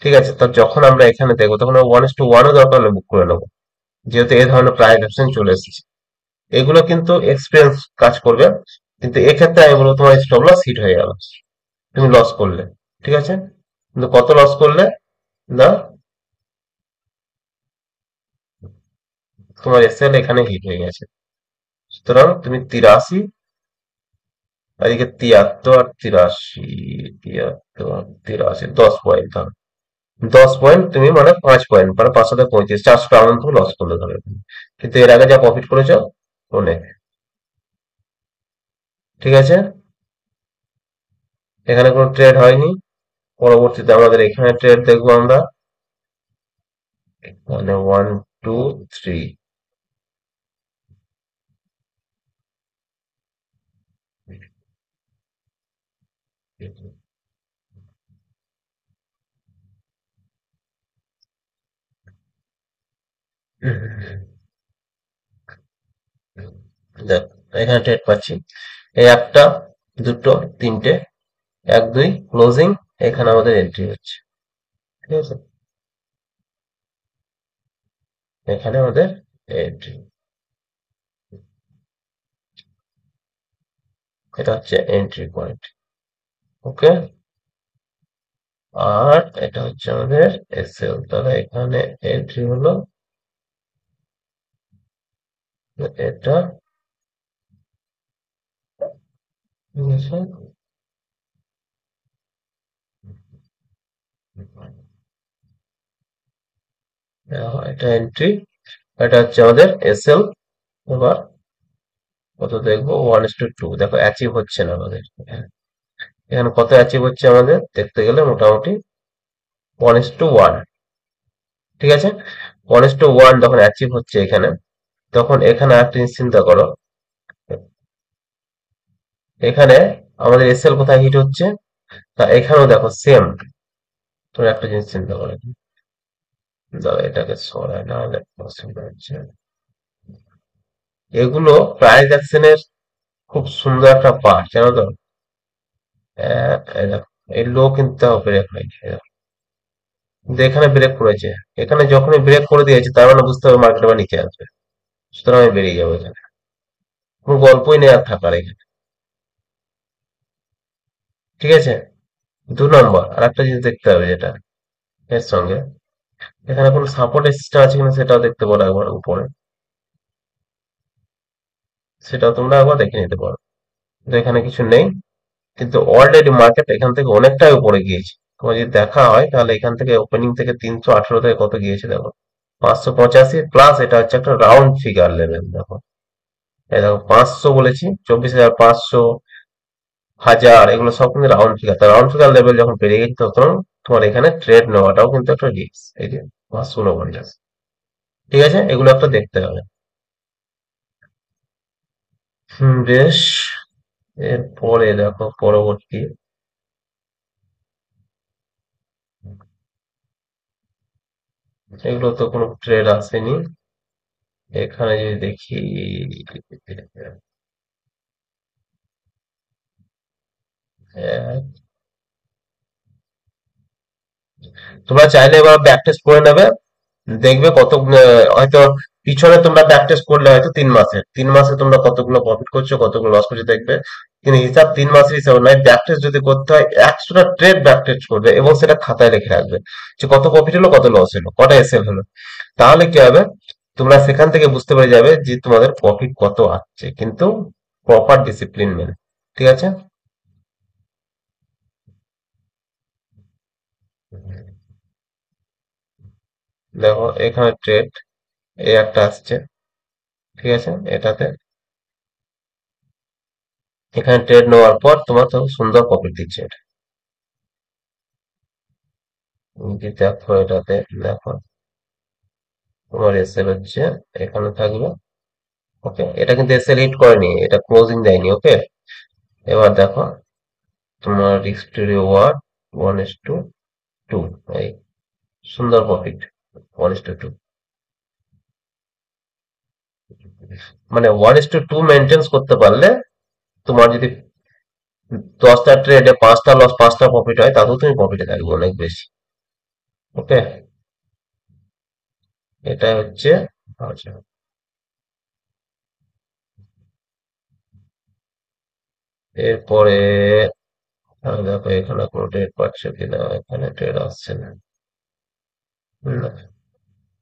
ঠিক আছে, তো যখন আমরা এখানে দেখবো তখন 1:1ও দরকার হলে বুক করে নেবো, যেহেতু এই ধরনের প্রাইস অ্যাকশন চলে এসেছে। এগুলো কিন্তু এক্সপিরিয়েন্স কাজ করবে, কিন্তু এক্ষেত্রে আমি বলবো তোমার স্টপ লস হিট হয়ে গেল, তুমি লস করলে, ঠিক আছে, কিন্তু কত লস করলে না, তোমার এসএল এখানে হিট হয়ে গেছে। সুতরাং তুমি 83, আর এদিকে 73 আর 83, 73 আর 83, 10 পয়েন্ট ধরো, 10 পয়েন্ট তুমি মানে 5 পয়েন্ট, মানে 5 7 35, 400 টাকা মতো লস করলে ধরো এখানে। কিন্তু এর আগে যা প্রফিট করেছো অনেক, ঠিক আছে, এখানে কোনো ট্রেড হয়নি। পরবর্তীতে আমাদের এখানে ট্রেড দেখবো আমরা, মানে 1 2 3, দেখ এখানে ট্রেড পাচ্ছি, এই একটা, দুটো, তিনটে, 1 2 ক্লোজিং, এখানে আমাদের এন্ট্রি হচ্ছে, ঠিক আছে, এখানে আমাদের এন্ট্রি, এটা হচ্ছে এন্ট্রি পয়েন্ট। ওকে, আর এটা হচ্ছে আমাদের এসএল, তাহলে এখানে এন্ট্রি হলো এটা, ঠিক আছে, এটা এন্ট্রি, এটা হচ্ছে আমাদের এসএল। এবার কত দেখবো, 1:2, দেখো অ্যাচিভ হচ্ছে না আমাদের এখানে, এখানে কত অ্যাচিভ হচ্ছে আমাদের দেখতে গেলে মোটামুটি 1:1, ঠিক আছে, 1:1 যখন অ্যাচিভ হচ্ছে এখানে, তখন এখানে একটা জিনিস চিন্তা করো, এখানে আমাদের এসএল কোথায় হিট হচ্ছে, তা এখানেও দেখো সেম, তুমি একটা জিনিস চিন্তা করো, দাও এটাকে সরাই, না হলে অসুবিধা হচ্ছে। এগুলো প্রাইস অ্যাকশনের খুব সুন্দর একটা পার্ট, জানো তো। এই দেখো, এই লো কিন্তু ব্রেক হয়নি, এই দেখো। কিন্তু এখানে ব্রেক করেছে, এখানে যখনই ব্রেক করে দিয়েছে তার মানে বুঝতে হবে মার্কেট আবার নিচে আসবে। সুতরাং আমি বেরিয়ে যাবো এখানে, কোনো গল্পই নেই আর থাকার এখানে, ঠিক আছে। 2 নম্বর আর একটা জিনিস দেখতে হবে, যেটা এর সঙ্গে এখানে কোনো সাপোর্ট সিস্টেম আছে কিনা সেটাও দেখতে পারো একবার উপরে, সেটাও তোমরা একবার দেখে নিতে পারো। কিন্তু এখানে কিছু নেই, কিন্তু অলরেডি মার্কেট এখান থেকে অনেকটাই উপরে গিয়েছে। তোমার যদি দেখা হয় তাহলে এখান থেকে ওপেনিং থেকে 318 থেকে কত গিয়েছে দেখো, 585 প্লাস, এটা হচ্ছে একটা রাউন্ড ফিগার লেভেল, দেখো এই দেখো 500 বলেছি, 24,500, 1000, এগুলো সব কিন্তু রাউন্ড ফিগার। তা রাউন্ড ফিগার লেভেল যখন পেরিয়ে গেছে তখন তোমার এখানে ট্রেড নেওয়াটাও কিন্তু একটা রিস্ক, এই যে 549, ঠিক আছে, এগুলো একটা দেখতে হবে। বেশ, এরপরে দেখো পরবর্তী, এগুলো তো কোনো ট্রেড আসেনি। এখানে যদি দেখি, তোমরা চাইলে এবার ব্যাক টেস্ট করে নেবে, দেখবে কত হয়তো পিছনে তোমরা ব্যাক টেস্ট করলে হয়তো 3 মাসের, 3 মাসে তোমরা কতগুলো প্রফিট করছো কতগুলো লস করছো দেখবে, কিন্তু হিসাব 3 মাসের হিসাব নয়। ব্যাক টেস্ট যদি করতে হয় 100টা ট্রেড ব্যাক টেস্ট করবে এবং সেটা খাতায় লিখে রাখবে যে কত প্রফিট হলো কত লস হলো কটা এসএল হলো। তাহলে কি হবে, তোমরা সেখান থেকে বুঝতে পেরে যাবে যে তোমাদের প্রফিট কত আসছে, কিন্তু প্রপার ডিসিপ্লিন মেনে। ঠিক আছে। দেখো এখানে ট্রেড এই একটা আসছে, ঠিক আছে, এটাতে এখানে ট্রেড নেওয়ার পর তোমার তো সুন্দর প্রফিট দিচ্ছে এটা। যদি দেখো এটাতে, দেখো তোমার এসএল হচ্ছে এখানে থাকবে। ওকে, এটা কিন্তু এসএল হিট করেনি, এটা ক্লোজিং দেয়নি। ওকে, এবার দেখো তোমার রিস্ক টু রিওয়ার্ড 1:2, এই সুন্দর প্রফিট 1:2, মানে 1:2 মেনটেন্স করতে পারলে তোমার যদি 10টা ট্রেডে 5টা লস 5টা প্রফিট হয়, তাতেও তুমি প্রফিটে থাকবে অনেক বেশি। ওকে, এটা হচ্ছে। আচ্ছা, এরপরে দেখো এখানে কোনো ট্রেড পাচ্ছে কিনা, এখানে ট্রেড আসছে না। না,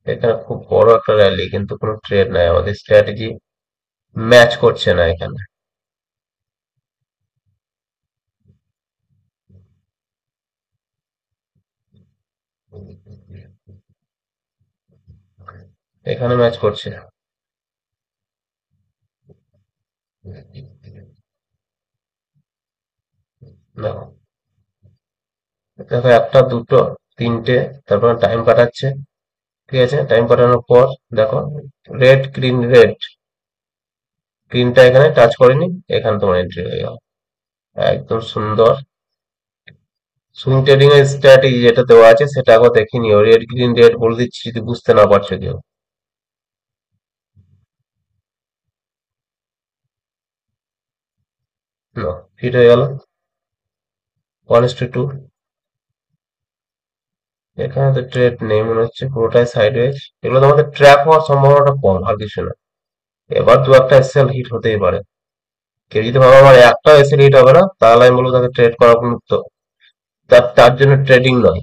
এখানে খুব বড় একটা র্যালি কিন্তু কোনো ট্রেড নাই, আমাদের স্ট্র্যাটেজি ম্যাচ করছে না এখানে। এখানে ম্যাচ করছে না। দেখো একটা দুটো তিনটে, তারপরে টাইম কাটাচ্ছে। ঠিক আছে, টাইম কাটানোর পর দেখো রেড গ্রিন রেড, গ্রিনটা এখানে টাচ করেনি, এখানে তোমার এন্ট্রি হয়ে গেল একদম সুন্দর। সুইং ট্রেডিং এর স্ট্র্যাটেজি যেটা দেওয়া আছে সেটা একবার দেখে নিও, রেড গ্রিন রেড বলে দিচ্ছি যদি বুঝতে না পারছো কেউ। না, ফিট হয়ে গেল 1:2। এখানে তো ট্রেড নেই মনে হচ্ছে, পুরোটাই সাইডওয়েজ। এগুলো তোমাদের ট্র্যাপ হওয়ার সম্ভাবনাটা কম, আর কিছু না। এবার দু একটা এসএল হিট হতেই পারে। কেউ যদি ভাবে আমার একটাও এসএল হিট হবে না, তাহলে আমি বলবো তাকে ট্রেড করা মুক্ত। তার তার জন্য ট্রেডিং নয়,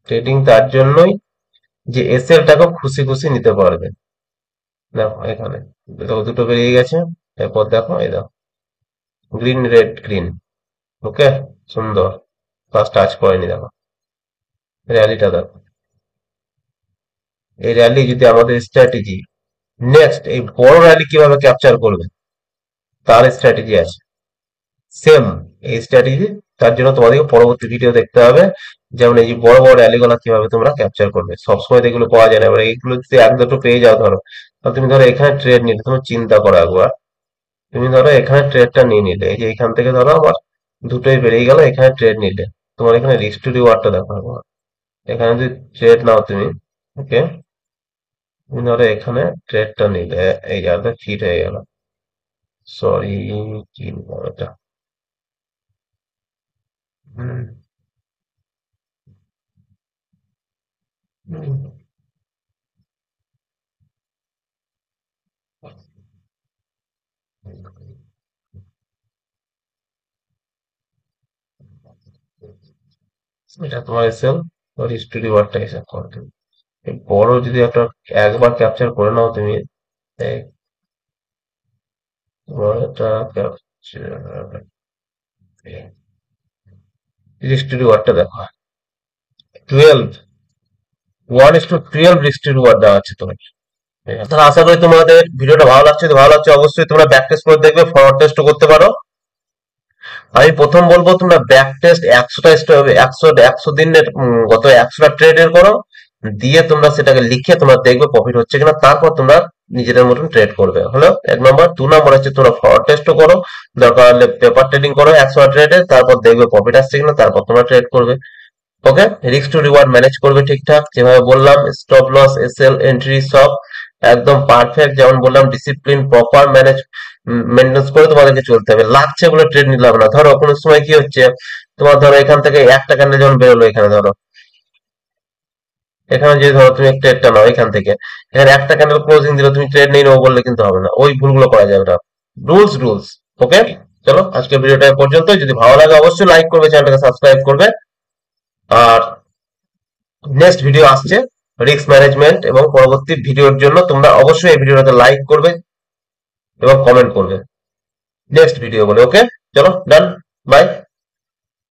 ট্রেডিং তার জন্যই যে এসএলটাকে খুশি খুশি নিতে পারবে। দেখো এখানে দেখো দুটো বেরিয়ে গেছে, এরপর দেখো এই দেখো গ্রিন রেড গ্রিন। ওকে, সুন্দর, ফার্স্ট টাচ করেনি। দেখো র্যালিটা দেখো, এই র্যালি যদি আমাদের স্ট্র্যাটেজি নেক্সট এই বড় র্যালি কিভাবে ক্যাপচার করবে তার স্ট্র্যাটেজি আছে সেম, এই স্ট্র্যাটেজি। তার জন্য তোমাদেরকে পরবর্তী ভিডিও দেখতে হবে, যেমন এই যে বড় বড় র্যালিগুলো কিভাবে তোমরা ক্যাপচার করবে। সবসময় তো এগুলো পাওয়া যায় না, এবার এইগুলো যদি এক দুটো পেয়ে যাও ধরো, তাহলে তুমি ধরো এখানে ট্রেড নিলে, তুমি চিন্তা করো একবার, তুমি ধরো এখানে ট্রেডটা নিয়ে নিলে, এই যে এখান থেকে ধরো আমার দুটোই বেরিয়ে গেল, এখানে ট্রেড নিলে তোমার এখানে রিস্ক টু রিওয়ার্ডটা দেখো একবার। এখানে যদি ট্রেড নাও তুমি, ওকে, তুমি ধরো এখানে ট্রেডটা নিলে, এই জায়গাটা ফিট হয়ে গেল। সরি, কি বলবো এটা। হুম, হুম, এটা তোমার এসএল রিস্ক টু রিওয়ার্ডটা হিসাব করো তুমি। এই বড় যদি একটা একবার ক্যাপচার করে নাও তুমি, এই বড় একটা ক্যাপচার রিস্ক টু রিওয়ার্ডটা দেখো 12, 1:12 রিস্ক টু রিওয়ার্ড দেওয়া আছে তোমার। তাহলে আশা করি তোমাদের ভিডিওটা ভালো লাগছে, যদি ভালো লাগছে অবশ্যই তোমরা ব্যাক টেস্ট করে দেখবে, ফরওয়ার্ড টেস্টও করতে পারো। আমি প্রথম বলবো তোমরা ব্যাক টেস্ট 100 দিনের গত 100টা ট্রেডের করো, দিয়ে তোমরা সেটাকে লিখে তোমরা দেখবে প্রফিট হচ্ছে কিনা, তারপর তোমরা নিজেদের মতন ট্রেড করবে। হলো 1 নম্বর। 2 নম্বর হচ্ছে তোমরা ফরওয়ার্ড টেস্টও করো, দরকার হলে পেপার ট্রেডিং করো 100 ট্রেডে, তারপর দেখবে প্রফিট আসছে কিনা, তারপর তোমরা ট্রেড করবে। ওকে, রিস্ক টু রিওয়ার্ড ম্যানেজ করবে ঠিকঠাক যেভাবে বললাম, স্টপ লস এসএল এন্ট্রি সব একদম পারফেক্ট যেমন বললাম, ডিসিপ্লিন প্রপার ম্যানেজ মেনটেন্স করে তোমাদেরকে চলতে হবে। লাগছে বলে ট্রেড নিতে হবে না। ধরো কোনো সময় কি হচ্ছে, তোমার ধরো এখান থেকে একটা ক্যান্ডেল যেমন বেরোলো, এখানে ধরো এখানে যে ধরো তুমি ট্রেডটা নাও এখান থেকে, এখানে একটা ক্যান্ডেল ক্লোজিং দিলে তুমি ট্রেড নেই নেবো বললে কিন্তু হবে না, ওই ভুলগুলো করা যাবে না। রুলস। ওকে, চলো আজকের ভিডিওটা এ পর্যন্ত। যদি ভালো লাগে অবশ্যই লাইক করবে, চ্যানেলটাকে সাবস্ক্রাইব করবে। আর নেক্সট ভিডিও আসছে রিস্ক ম্যানেজমেন্ট, এবং পরবর্তী ভিডিওর জন্য তোমরা অবশ্যই এই ভিডিওটাতে লাইক করবে এবং কমেন্ট করবে নেক্সট ভিডিও বলে। ওকে, চলো ডান, বাই।